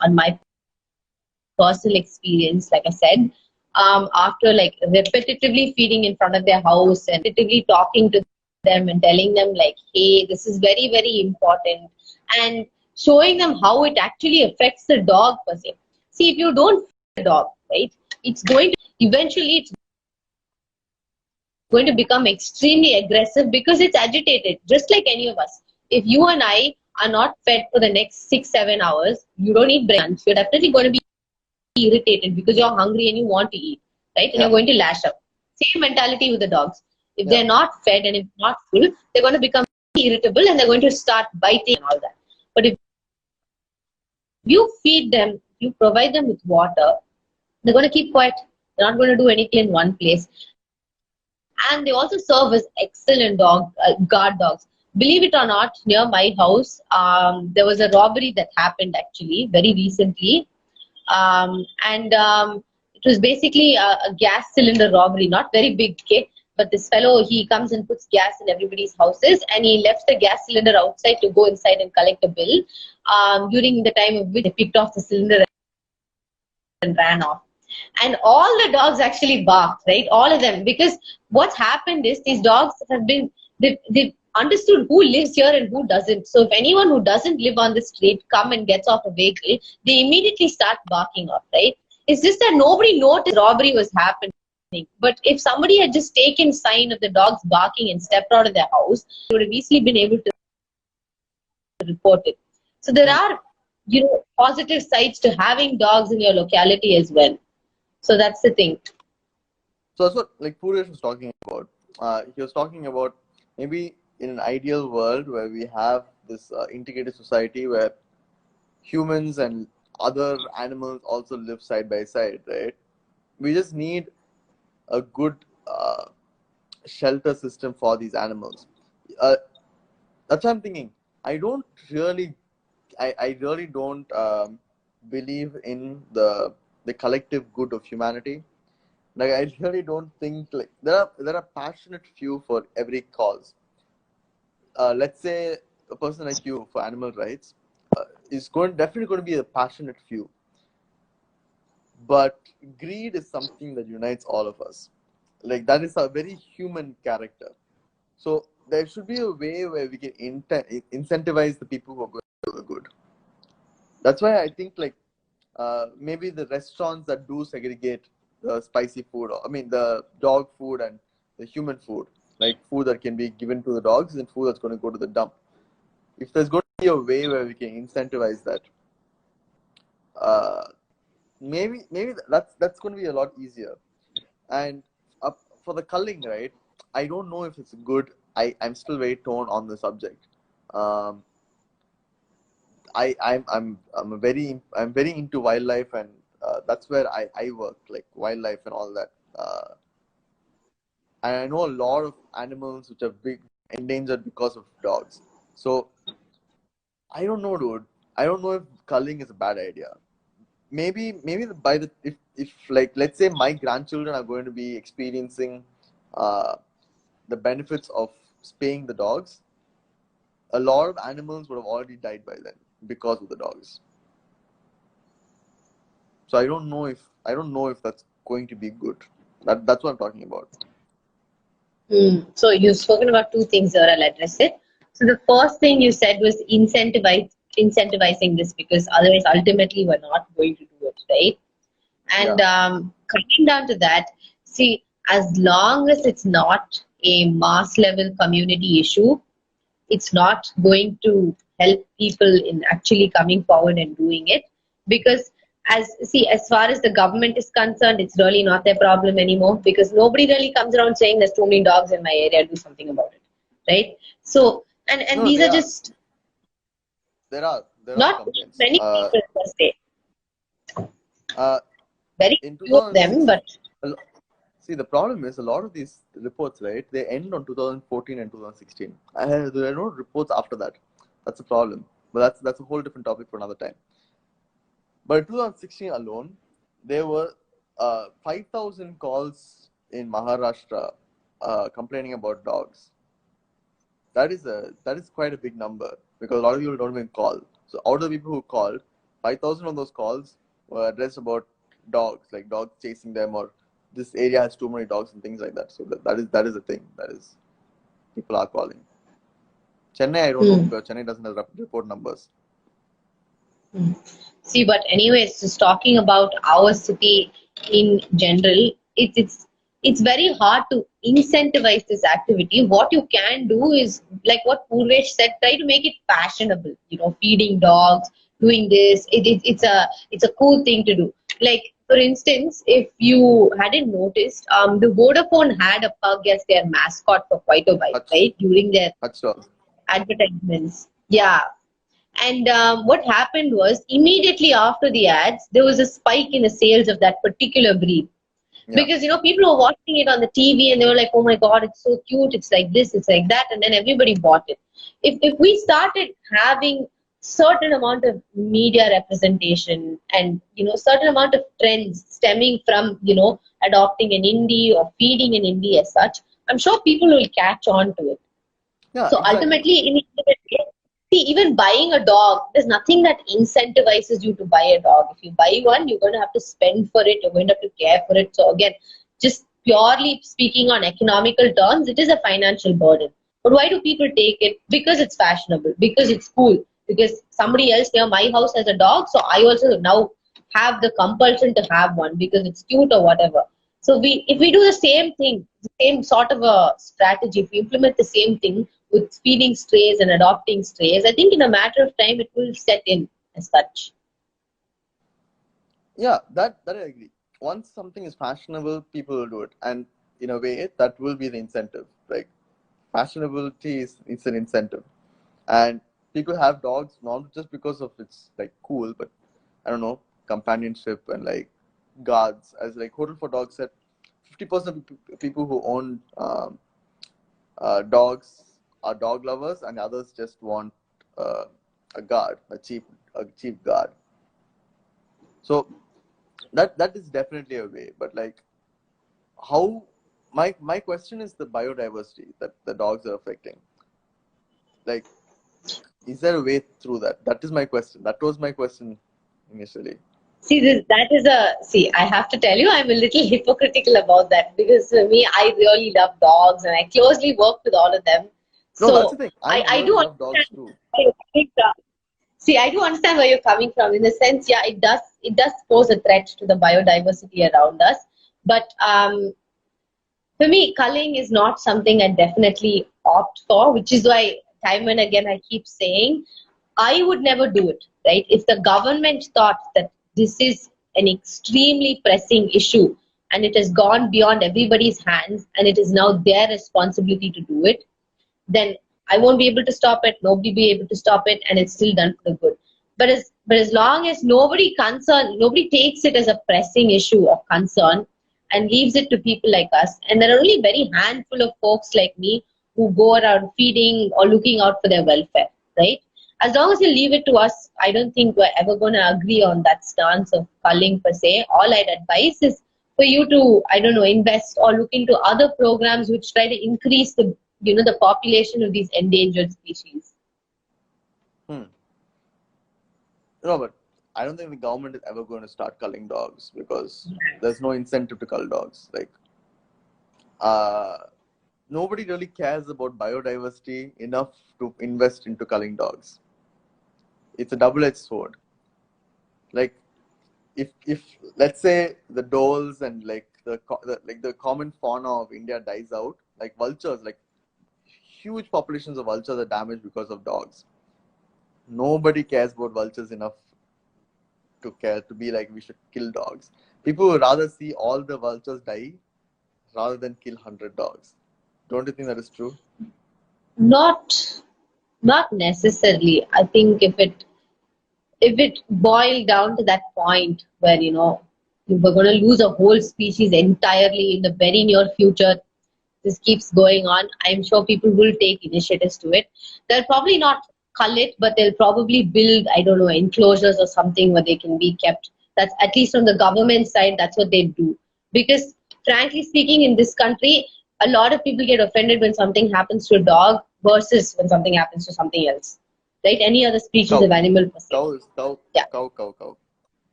on my personal experience, like I said, after like repetitively feeding in front of their house and repetitively talking to them and telling them like, hey, this is very, very important, and showing them how it actually affects the dog per se. See, if you don't feed the dog, right, it's going to eventually, it's going to become extremely aggressive because it's agitated, just like any of us. If you and I are not fed for the next 6-7 hours, you don't eat breakfast, you're definitely going to be irritated because you're hungry and you want to eat, right? And you're going to lash out. Same mentality with the dogs. If they're not fed and if not full, they're going to become irritable and they're going to start biting and all that. But if you feed them, you provide them with water, they're going to keep quiet. They're not going to do anything in one place. And they also serve as excellent guard dogs. Believe it or not, near my house, there was a robbery that happened actually very recently. And it was basically a gas cylinder robbery, not very big, okay? But this fellow, he comes and puts gas in everybody's houses, and he left the gas cylinder outside to go inside and collect a bill. During the time of which they picked off the cylinder and ran off. And all the dogs actually barked, right? All of them. Because what's happened is these dogs have been, they've understood who lives here and who doesn't. So if anyone who doesn't live on the street come and gets off a vehicle, they immediately start barking off, right? It's just that nobody noticed robbery was happening. But if somebody had just taken sign of the dogs barking and stepped out of their house, they would have easily been able to report it. So there are, positive sides to having dogs in your locality as well. So that's the thing. So that's what like Puresh was talking about. He was talking about maybe in an ideal world where we have this integrated society where humans and other animals also live side by side, right? We just need a good shelter system for these animals. That's what I'm thinking. I really don't believe in the collective good of humanity. Like I really don't think like there are passionate few for every cause. Let's say a person like you for animal rights is definitely going to be a passionate few. But greed is something that unites all of us. Like that is a very human character. So there should be a way where we can incentivize the people who are going to do the good. That's why I think like maybe the restaurants that do segregate the spicy food, the dog food and the human food, like food that can be given to the dogs and food that's going to go to the dump. If there's going to be a way where we can incentivize that, maybe that's going to be a lot easier. And for the culling, right? I don't know if it's good. I'm still very torn on the subject. I'm very into wildlife, and that's where I work, like wildlife and all that. And I know a lot of animals which are big endangered because of dogs. So I don't know, dude. I don't know if culling is a bad idea. Maybe if like let's say my grandchildren are going to be experiencing the benefits of spaying the dogs, a lot of animals would have already died by then because of the dogs. So I don't know if that's going to be good. That's what I'm talking about. So you've spoken about two things here. I'll address it. So the first thing you said was incentivizing this, because otherwise ultimately we're not going to do it, right? And coming down to that, see, as long as it's not a mass level community issue, it's not going to help people in actually coming forward and doing it. Because as far as the government is concerned, it's really not their problem anymore, because nobody really comes around saying there's too many dogs in my area, do something about it, right? So and No, these are just there are not complaints. many people per se. Very In few of them, but see, the problem is a lot of these reports, right? They end on 2014 and 2016. There are no reports after that. That's a problem. But that's a whole different topic for another time. But in 2016 alone, there were 5,000 calls in Maharashtra complaining about dogs. That is quite a big number, because a lot of people don't even call. So out of the people who called, 5,000 of those calls were addressed about dogs, like dogs chasing them, or this area has too many dogs and things like that. So that is a thing. That is, people are calling. Chennai, I don't know, because Chennai doesn't have report numbers. See, but anyways, just talking about our city in general, it's very hard to incentivize this activity. What you can do is, like what Purvesh said, try to make it fashionable. Feeding dogs, doing this. It's a cool thing to do. Like for instance, if you hadn't noticed, the Vodafone had a pug as their mascot for quite a while, right? During their advertisements. Yeah. And what happened was, immediately after the ads, there was a spike in the sales of that particular breed. Yeah. Because people were watching it on the TV and they were like, oh my god, it's so cute, it's like this, it's like that, and then everybody bought it. If we started having certain amount of media representation and certain amount of trends stemming from adopting an indie or feeding an indie as such, I'm sure people will catch on to it. Yeah, So exactly. ultimately, in the end of the day, see, even buying a dog, there's nothing that incentivizes you to buy a dog. If you buy one, you're going to have to spend for it, you're going to have to care for it. So again, just purely speaking on economical terms, it is a financial burden. But why do people take it? Because it's fashionable, because it's cool, because somebody else near my house has a dog, so I also now have the compulsion to have one because it's cute or whatever. So if we do the same thing, the same sort of a strategy, if we implement the same thing with feeding strays and adopting strays, I think in a matter of time it will set in as such. Yeah, that I agree. Once something is fashionable, people will do it, and in a way, that will be the incentive. Like fashionability it's an incentive, and people have dogs not just because of it's like cool, but I don't know, companionship and like guards. As like Hotel for Dogs said, 50% of people who own dogs are dog lovers, and others just want uh, a guard, a cheap guard. So that is definitely a way. But like, how my question is the biodiversity that the dogs are affecting. Like, is there a way through that? That is my question. That was my question initially. See, I have to tell you, I'm a little hypocritical about that because for me, I really love dogs and I closely work with all of them. No, that's the So thing. I I really do love dogs understand too. where you're coming from. See, I do understand where you're coming from. In the sense, yeah, it does pose a threat to the biodiversity around us. But for me, culling is not something I definitely opt for, which is why time and again I keep saying I would never do it, right? If the government thought that this is an extremely pressing issue and it has gone beyond everybody's hands and it is now their responsibility to do it, then I won't be able to stop it. Nobody be able to stop it, and it's still done for the good. But as long as nobody takes it as a pressing issue of concern and leaves it to people like us, and there are only very handful of folks like me who go around feeding or looking out for their welfare, right? As long as you leave it to us, I don't think we're ever going to agree on that stance of culling per se. All I'd advise is for you to, I don't know, invest or look into other programs which try to increase the population of these endangered species. Hmm. No, but I don't think the government is ever going to start culling dogs because there's no incentive to cull dogs. Like, uh, nobody really cares about biodiversity enough to invest into culling dogs. It's a double-edged sword. Like, if let's say the doles and like the common fauna of India dies out, like vultures, like huge populations of vultures are damaged because of dogs. Nobody cares about vultures enough to care to be like we should kill dogs. People would rather see all the vultures die rather than kill 100 dogs. Don't you think that is true? Not not necessarily. I think if it boiled down to that point where we're going to lose a whole species entirely in the very near future, this keeps going on, I'm sure people will take initiatives to it. They'll probably not cull it, but they'll probably build, I don't know, enclosures or something where they can be kept. That's at least from the government side, that's what they do. Because frankly speaking, in this country, a lot of people get offended when something happens to a dog versus when something happens to something else. Right? Any other species Cow. of animal per se. Cow is cow. Yeah. Cow.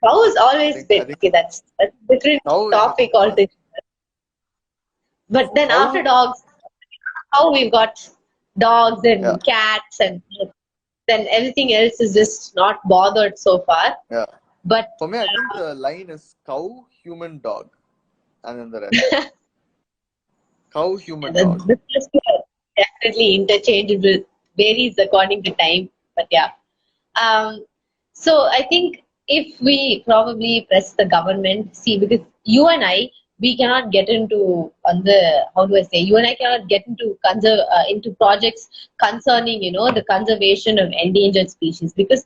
Cow is I always think I been, think okay, that's a different cow is topic must altogether. But then after cow. dogs, how we've got dogs Yeah, and cats and then everything else is just not bothered so far. yeah. But For me, I think the line is cow, human, dog, and then the rest. Cow, human, dog. the first two are definitely interchangeable, varies according to time. But yeah. Um, so I think if we probably press the government, see, because you and I, we cannot get into on the how do I say? You and I cannot get into projects concerning the conservation of endangered species because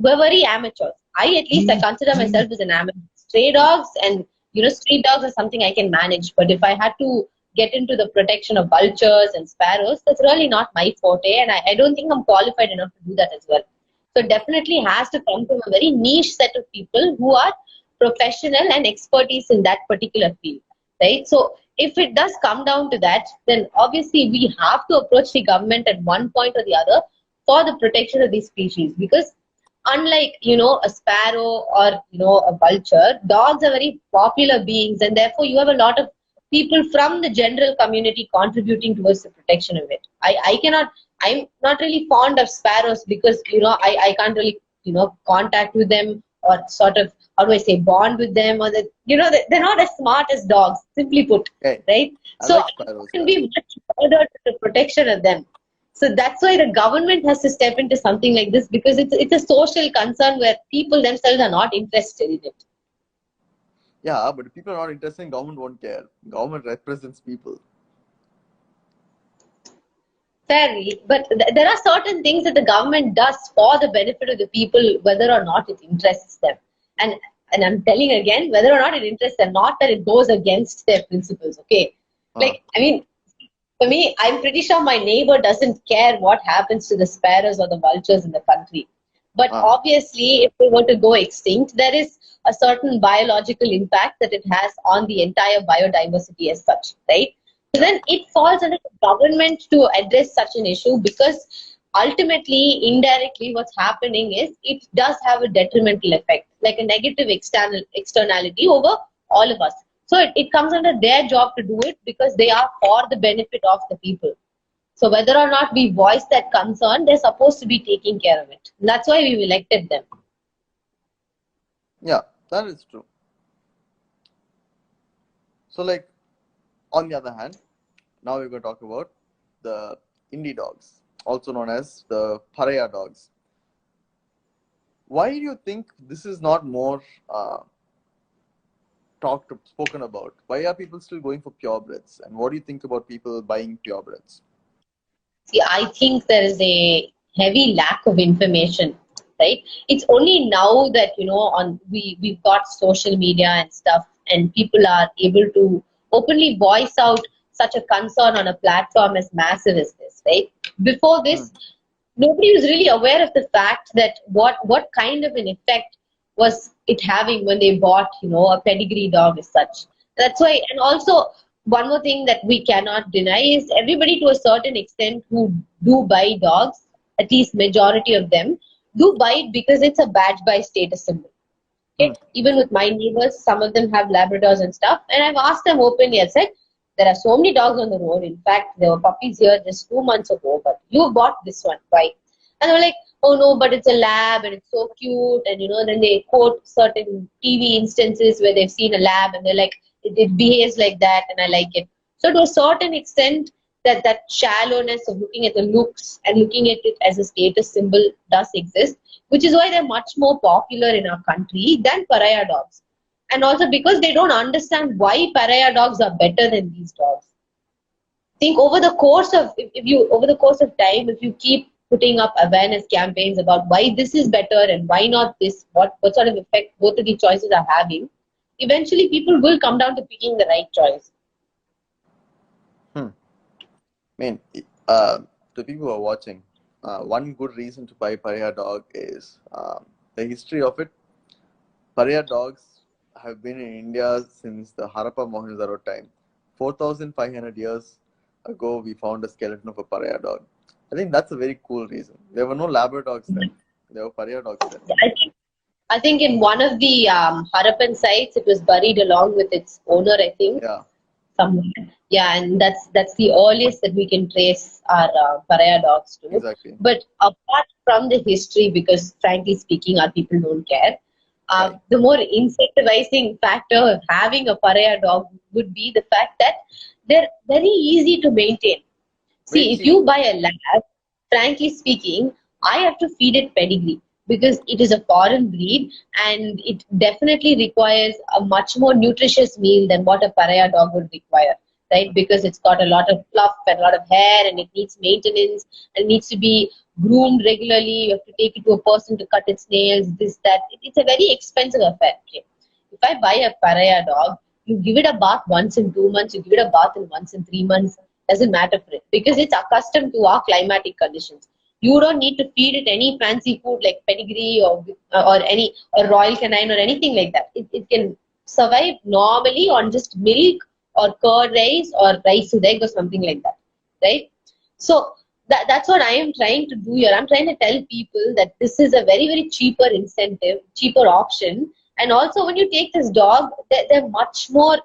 we're very amateurs. I at least I consider myself as an amateur. Stray dogs and street dogs are something I can manage. But if I had to get into the protection of vultures and sparrows, that's really not my forte, and I don't think I'm qualified enough to do that as well. So definitely has to come from a very niche set of people who are professional and expertise in that particular field, right? So if it does come down to that, then obviously we have to approach the government at one point or the other for the protection of these species, because unlike a sparrow or a vulture, dogs are very popular beings, and therefore you have a lot of people from the general community contributing towards the protection of it. I'm not really fond of sparrows because I can't really contact with them, or sort of, how do I say, bond with them, or that they're not as smart as dogs, simply put, Okay. right? I So like I sparrows. can be much further to the protection of them. So that's why the government has to step into something like this, because it's a social concern where people themselves are not interested in it. Yeah, but if people are not interested, government won't care. Government represents people. Fairly, but there are certain things that the government does for the benefit of the people, whether or not it interests them. And I'm telling again, whether or not it interests them, not that it goes against their principles. Okay, like I mean, for me, I'm pretty sure my neighbor doesn't care what happens to the sparrows or the vultures in the country. But obviously, if they were to go extinct, there is a certain biological impact that it has on the entire biodiversity as such, right? So then it falls under the government to address such an issue, because ultimately, indirectly, what's happening is it does have a detrimental effect, like a negative externality over all of us. So it comes under their job to do it, because they are for the benefit of the people. So whether or not we voice that concern, they're supposed to be taking care of it. And that's why we've elected them. Yeah, that is true. So, like, on the other hand, now we're going to talk about the indie dogs, also known as the pariah dogs. Why do you think this is not more spoken about? Why are people still going for purebreds? And what do you think about people buying purebreds? See, I think there is a heavy lack of information, right? It's only now that we've got social media and stuff, and people are able to openly voice out such a concern on a platform as massive as this, right? Before this, nobody was really aware of the fact that what kind of an effect was it having when they bought a pedigree dog as such. That's why. And also, one more thing that we cannot deny is everybody, to a certain extent, who do buy dogs, at least majority of them, do buy it because it's a badge by status symbol. Okay? Even with my neighbors, some of them have Labradors and stuff, and I've asked them openly. I said, there are so many dogs on the road. In fact, there were puppies here just 2 months ago, but you bought this one. Why? And they're like, oh no, but it's a lab and it's so cute. And then they quote certain TV instances where they've seen a lab and they're like, it behaves like that and I like it. So to a certain extent, that shallowness of looking at the looks and looking at it as a status symbol does exist, which is why they're much more popular in our country than pariah dogs. And also because they don't understand why pariah dogs are better than these dogs. I think over the course of time, if you keep putting up awareness campaigns about why this is better and why not this, what sort of effect both of these choices are having, eventually people will come down to picking the right choice. I mean, to people who are watching, one good reason to buy pariah dog is the history of it. Pariah dogs have been in India since the Harappa Mohenjo-daro time. 4,500 years ago, we found a skeleton of a pariah dog. I think that's a very cool reason. There were no Labrador dogs then. There were pariah dogs then. I think in one of the Harappan sites, it was buried along with its owner, I think. Yeah. Somewhere. Yeah, and that's the earliest that we can trace our pariah dogs to. Exactly. But apart from the history, because frankly speaking, our people don't care, the more incentivizing factor of having a pariah dog would be the fact that they're very easy to maintain. See, if you buy a lab, frankly speaking, I have to feed it pedigree because it is a foreign breed and it definitely requires a much more nutritious meal than what a pariah dog would require, right? Because it's got a lot of fluff and a lot of hair and it needs maintenance and it needs to be groomed regularly. You have to take it to a person to cut its nails, this, that. It's a very expensive affair. Okay? if I buy a pariah dog, you give it a bath once in 2 months, you give it a bath once in 3 months, doesn't matter for it because it's accustomed to our climatic conditions. You don't need to feed it any fancy food like pedigree or royal canine or anything like that. It can survive normally on just milk or curd rice or rice with egg or something like that, right? So that's what I am trying to do here. I'm trying to tell people that this is a very, very cheaper incentive, cheaper option. And also when you take this dog, they're much more,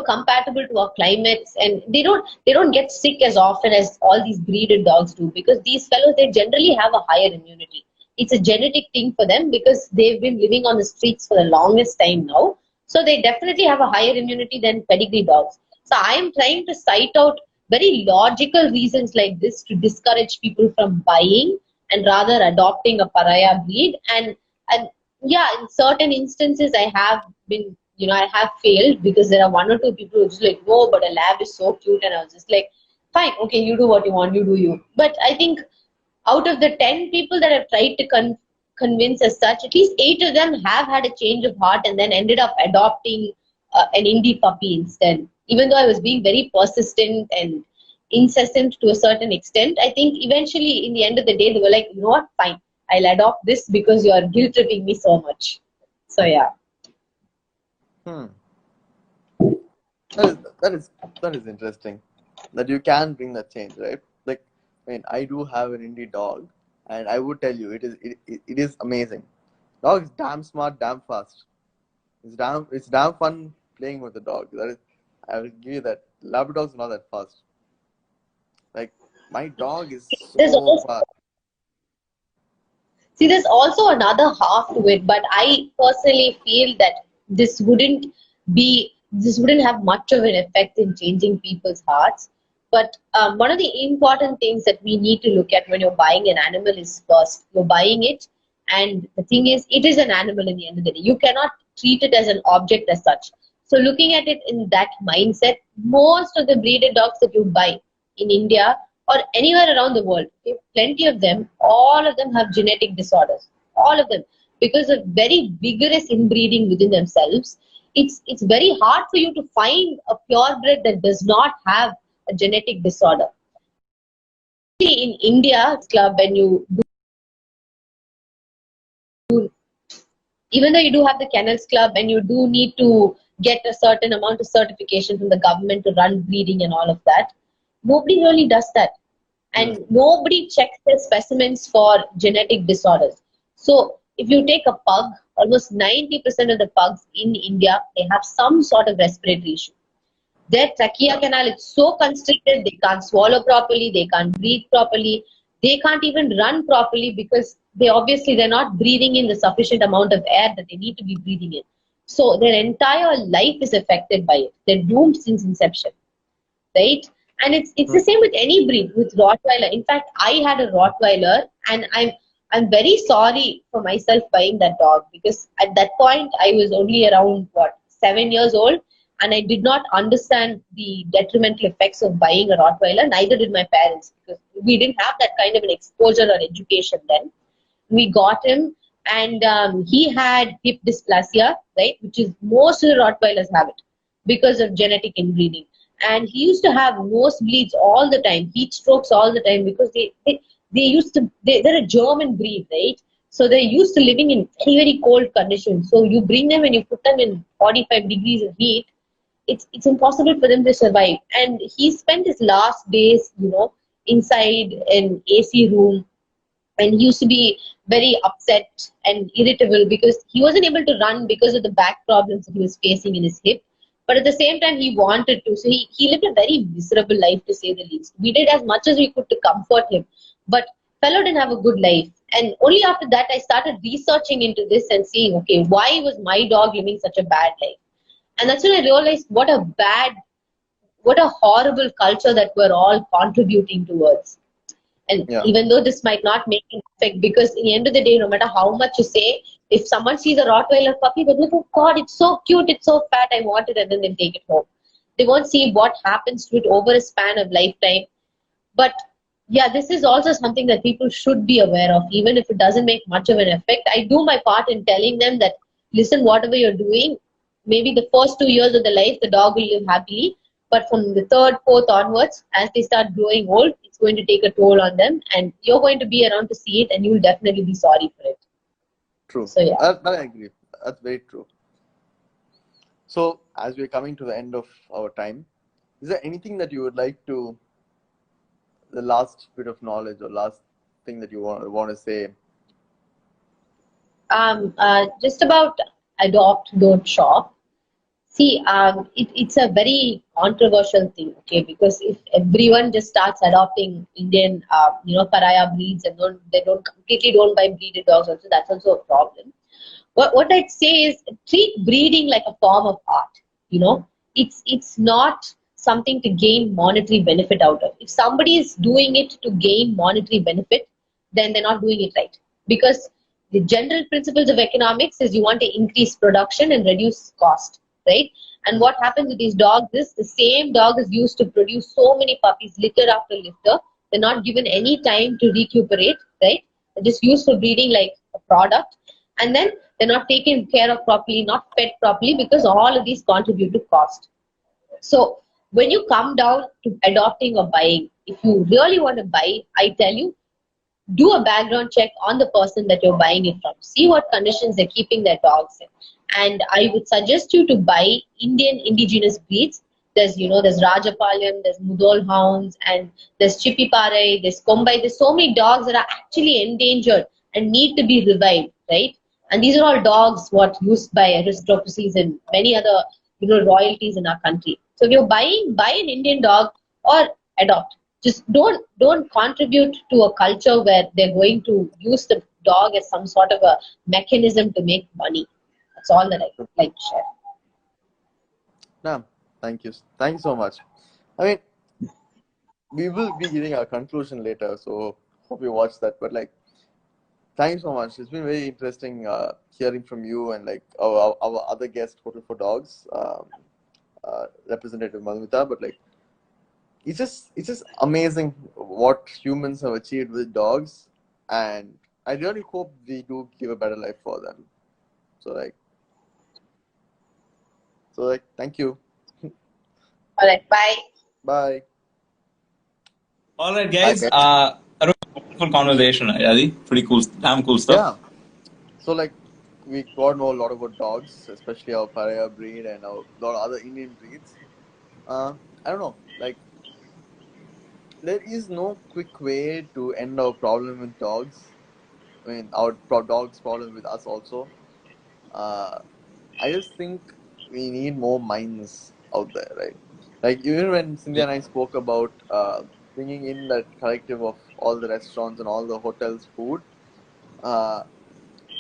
compatible to our climates, and they don't get sick as often as all these breeded dogs do, because these fellows, they generally have a higher immunity. It's a genetic thing for them because they've been living on the streets for the longest time now. So they definitely have a higher immunity than pedigree dogs. So I am trying to cite out very logical reasons like this to discourage people from buying and rather adopting a pariah breed. And yeah, in certain instances I have been, I have failed because there are one or two people who are just like, no, but a lab is so cute. And I was just like, fine, okay, you do what you want, you do you. But I think out of the 10 people that have tried to convince as such, at least 8 of them have had a change of heart and then ended up adopting an indie puppy instead. Even though I was being very persistent and incessant to a certain extent, I think eventually in the end of the day, they were like, you know what, fine, I'll adopt this because you are guilt tripping me so much. So yeah. Hmm. That is interesting. That you can bring that change, right? Like, I mean, I do have an indie dog, and I would tell you, it is amazing. Dog is damn smart, damn fast. It's damn fun playing with the dog. That is, I will give you that. Labrador's not that fast. Like, my dog is There's so also, fast. See, there's also another half to it, but I personally feel that this wouldn't have much of an effect in changing people's hearts. But one of the important things that we need to look at when you're buying an animal is first, you're buying it, and the thing is, it is an animal in the end of the day. You cannot treat it as an object as such. So looking at it in that mindset, most of the breeded dogs that you buy in India or anywhere around the world, okay, plenty of them, all of them have genetic disorders. All of them. Because of very vigorous inbreeding within themselves, it's very hard for you to find a purebred that does not have a genetic disorder. In India, club, when you do, even though you do have the kennels club and you do need to get a certain amount of certification from the government to run breeding and all of that, nobody really does that. And nobody checks their specimens for genetic disorders. So if you take a pug, almost 90% of the pugs in India, they have some sort of respiratory issue. Their trachea canal is so constricted, they can't swallow properly, they can't breathe properly, they can't even run properly because they're not breathing in the sufficient amount of air that they need to be breathing in. So their entire life is affected by it. They're doomed since inception, right? And it's the same with any breed, with Rottweiler. In fact, I had a Rottweiler, and I'm very sorry for myself buying that dog, because at that point I was only around 7 years old, and I did not understand the detrimental effects of buying a Rottweiler. Neither did my parents, because we didn't have that kind of an exposure or education then. We got him, and he had hip dysplasia, right, which is most of the Rottweilers have it because of genetic inbreeding. And he used to have nosebleeds all the time, heat strokes all the time, because they're a German breed, right? So they're used to living in very, very cold conditions. So you bring them and you put them in 45 degrees of heat, it's impossible for them to survive. And he spent his last days, inside an AC room, and he used to be very upset and irritable because he wasn't able to run because of the back problems that he was facing in his hip. But at the same time, he wanted to. So he lived a very miserable life, to say the least. We did as much as we could to comfort him. But fellow didn't have a good life. And only after that, I started researching into this and seeing, okay, why was my dog living such a bad life? And that's when I realized what a horrible culture that we're all contributing towards. And even though this might not make an effect, because in the end of the day, no matter how much you say, if someone sees a Rottweiler puppy, they're like, oh God, it's so cute, it's so fat, I want it, and then they take it home. They won't see what happens to it over a span of lifetime. But yeah, this is also something that people should be aware of, even if it doesn't make much of an effect. I do my part in telling them that listen, whatever you're doing, maybe the first 2 years of the life, the dog will live happily. But from the third, fourth onwards, as they start growing old, it's going to take a toll on them, and you're going to be around to see it, and you'll definitely be sorry for it. True. So yeah. That I agree. That's very true. So, as we're coming to the end of our time, is there anything that you would like to, the last bit of knowledge or last thing that you want to say? Just about adopt, don't shop. See, it's a very controversial thing, okay? Because if everyone just starts adopting Indian, pariah breeds, and they completely don't buy breeded dogs, also that's also a problem. What I'd say is treat breeding like a form of art. It's not something to gain monetary benefit out of. If somebody is doing it to gain monetary benefit, then they're not doing it right. Because the general principles of economics is you want to increase production and reduce cost, right? And what happens with these dogs is the same dog is used to produce so many puppies, litter after litter. They're not given any time to recuperate, right? They're just used for breeding like a product. And then they're not taken care of properly, not fed properly, because all of these contribute to cost. So when you come down to adopting or buying, if you really want to buy, I tell you, do a background check on the person that you're buying it from. See what conditions they're keeping their dogs in. And I would suggest you to buy Indian indigenous breeds. There's Rajapalyam, there's Mudol hounds, and there's Chippipare, there's Kombai. There's so many dogs that are actually endangered and need to be revived, right? And these are all dogs what used by aristocracies and many other royalties in our country. So if you're buying, buy an Indian dog or adopt. Just don't contribute to a culture where they're going to use the dog as some sort of a mechanism to make money. That's all that I would like to share. No, thank you. Thank you so much. I mean, we will be giving our conclusion later, so hope you watch that. But thank you so much. It's been very interesting hearing from you and our other guest, Hotel for Dogs, Representative Madhumita. But it's just amazing what humans have achieved with dogs, and I really hope we do give a better life for them. So thank you. All right, bye. Bye. All right, guys. Bye. That was a wonderful conversation, Adi. Pretty cool, damn cool stuff. Yeah. So we got to know a lot about dogs, especially our pariah breed and a lot of other Indian breeds. I don't know, there is no quick way to end our problem with dogs. I mean, our dogs' problem with us also. I just think we need more minds out there, right? Even when Cyndia and I spoke about bringing in that collective of all the restaurants and all the hotels' food,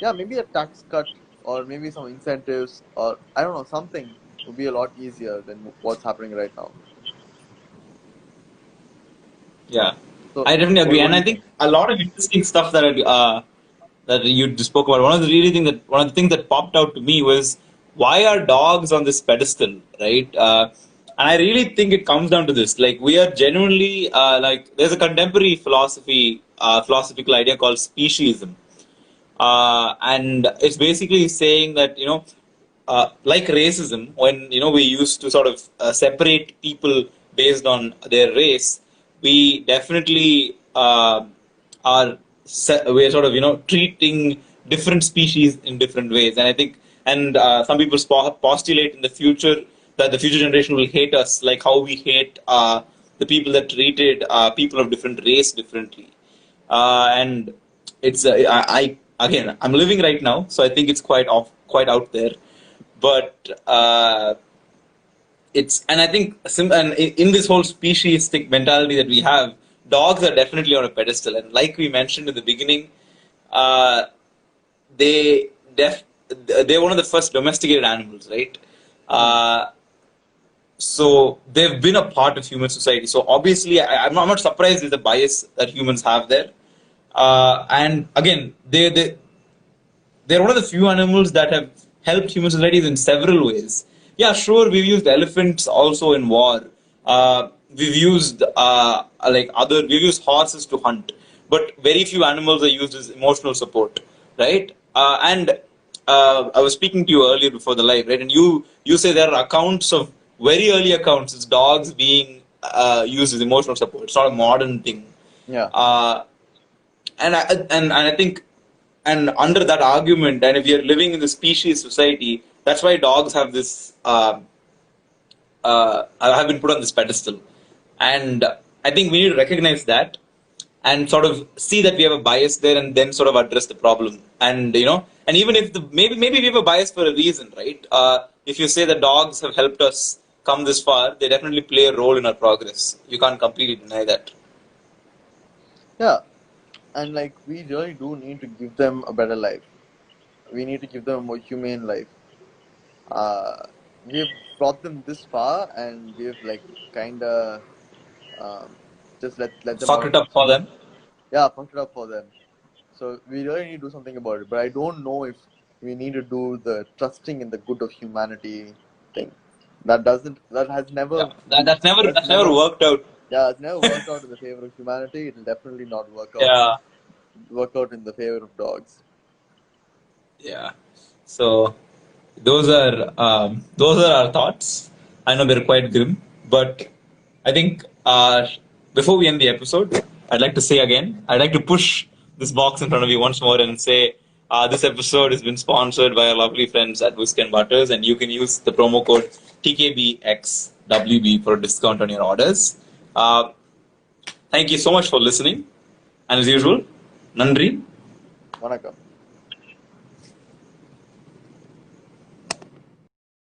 maybe a tax cut or maybe some incentives or I don't know, something would be a lot easier than what's happening right now. Yeah, So, I definitely agree, what and do I you think a lot of interesting stuff that you spoke about. One of the things that popped out to me was why are dogs on this pedestal, right? And I really think it comes down to this: we are genuinely there's a contemporary philosophical idea called speciesism, and it's basically saying that like racism, when we used to sort of separate people based on their race, we definitely we're sort of treating different species in different ways, and I think some people postulate in the future that the future generation will hate us like how we hate the people that treated people of different race differently, and it's again, I'm living right now, so I think it's quite out there, but and I think and in this whole speciesistic mentality that we have, dogs are definitely on a pedestal, and like we mentioned in the beginning, uh, they they're one of the first domesticated animals, right? So they've been a part of human society. So obviously, I'm not surprised with the bias that humans have there. And again, they're one of the few animals that have helped human societies in several ways. Yeah, sure, we've used elephants also in war. We've used we've used horses to hunt, but very few animals are used as emotional support, right? And I was speaking to you earlier before the live, right? And you say there are accounts of very early accounts. It's dogs being used as emotional support. It's not a modern thing. Yeah. And I think, and under that argument, and if you're living in the species society, that's why dogs have this have been put on this pedestal. And I think we need to recognize that and sort of see that we have a bias there, and then sort of address the problem. And and even if maybe we have a bias for a reason, right? If you say that dogs have helped us come this far, they definitely play a role in our progress. You can't completely deny that. Yeah. And like, we really do need to give them a better life. We need to give them a more humane life. We've brought them this far, and we've like kind of just let them Fuck it up for them. Yeah, fucked it up for them. So we really need to do something about it. But I don't know if we need to do the trusting in the good of humanity thing. That has never That's never worked out. Yeah, it's never worked out in the favor of humanity. It'll definitely not work out in the favor of dogs. Yeah. So those are our thoughts. I know they're quite grim, but I think before we end the episode, I'd like to say again, I'd like to push this box in front of you once more and say this episode has been sponsored by our lovely friends at Whisk and Butters, and you can use the promo code TKBXWB for a discount on your orders. Thank you so much for listening, and as usual, Nandri. Vanakkam.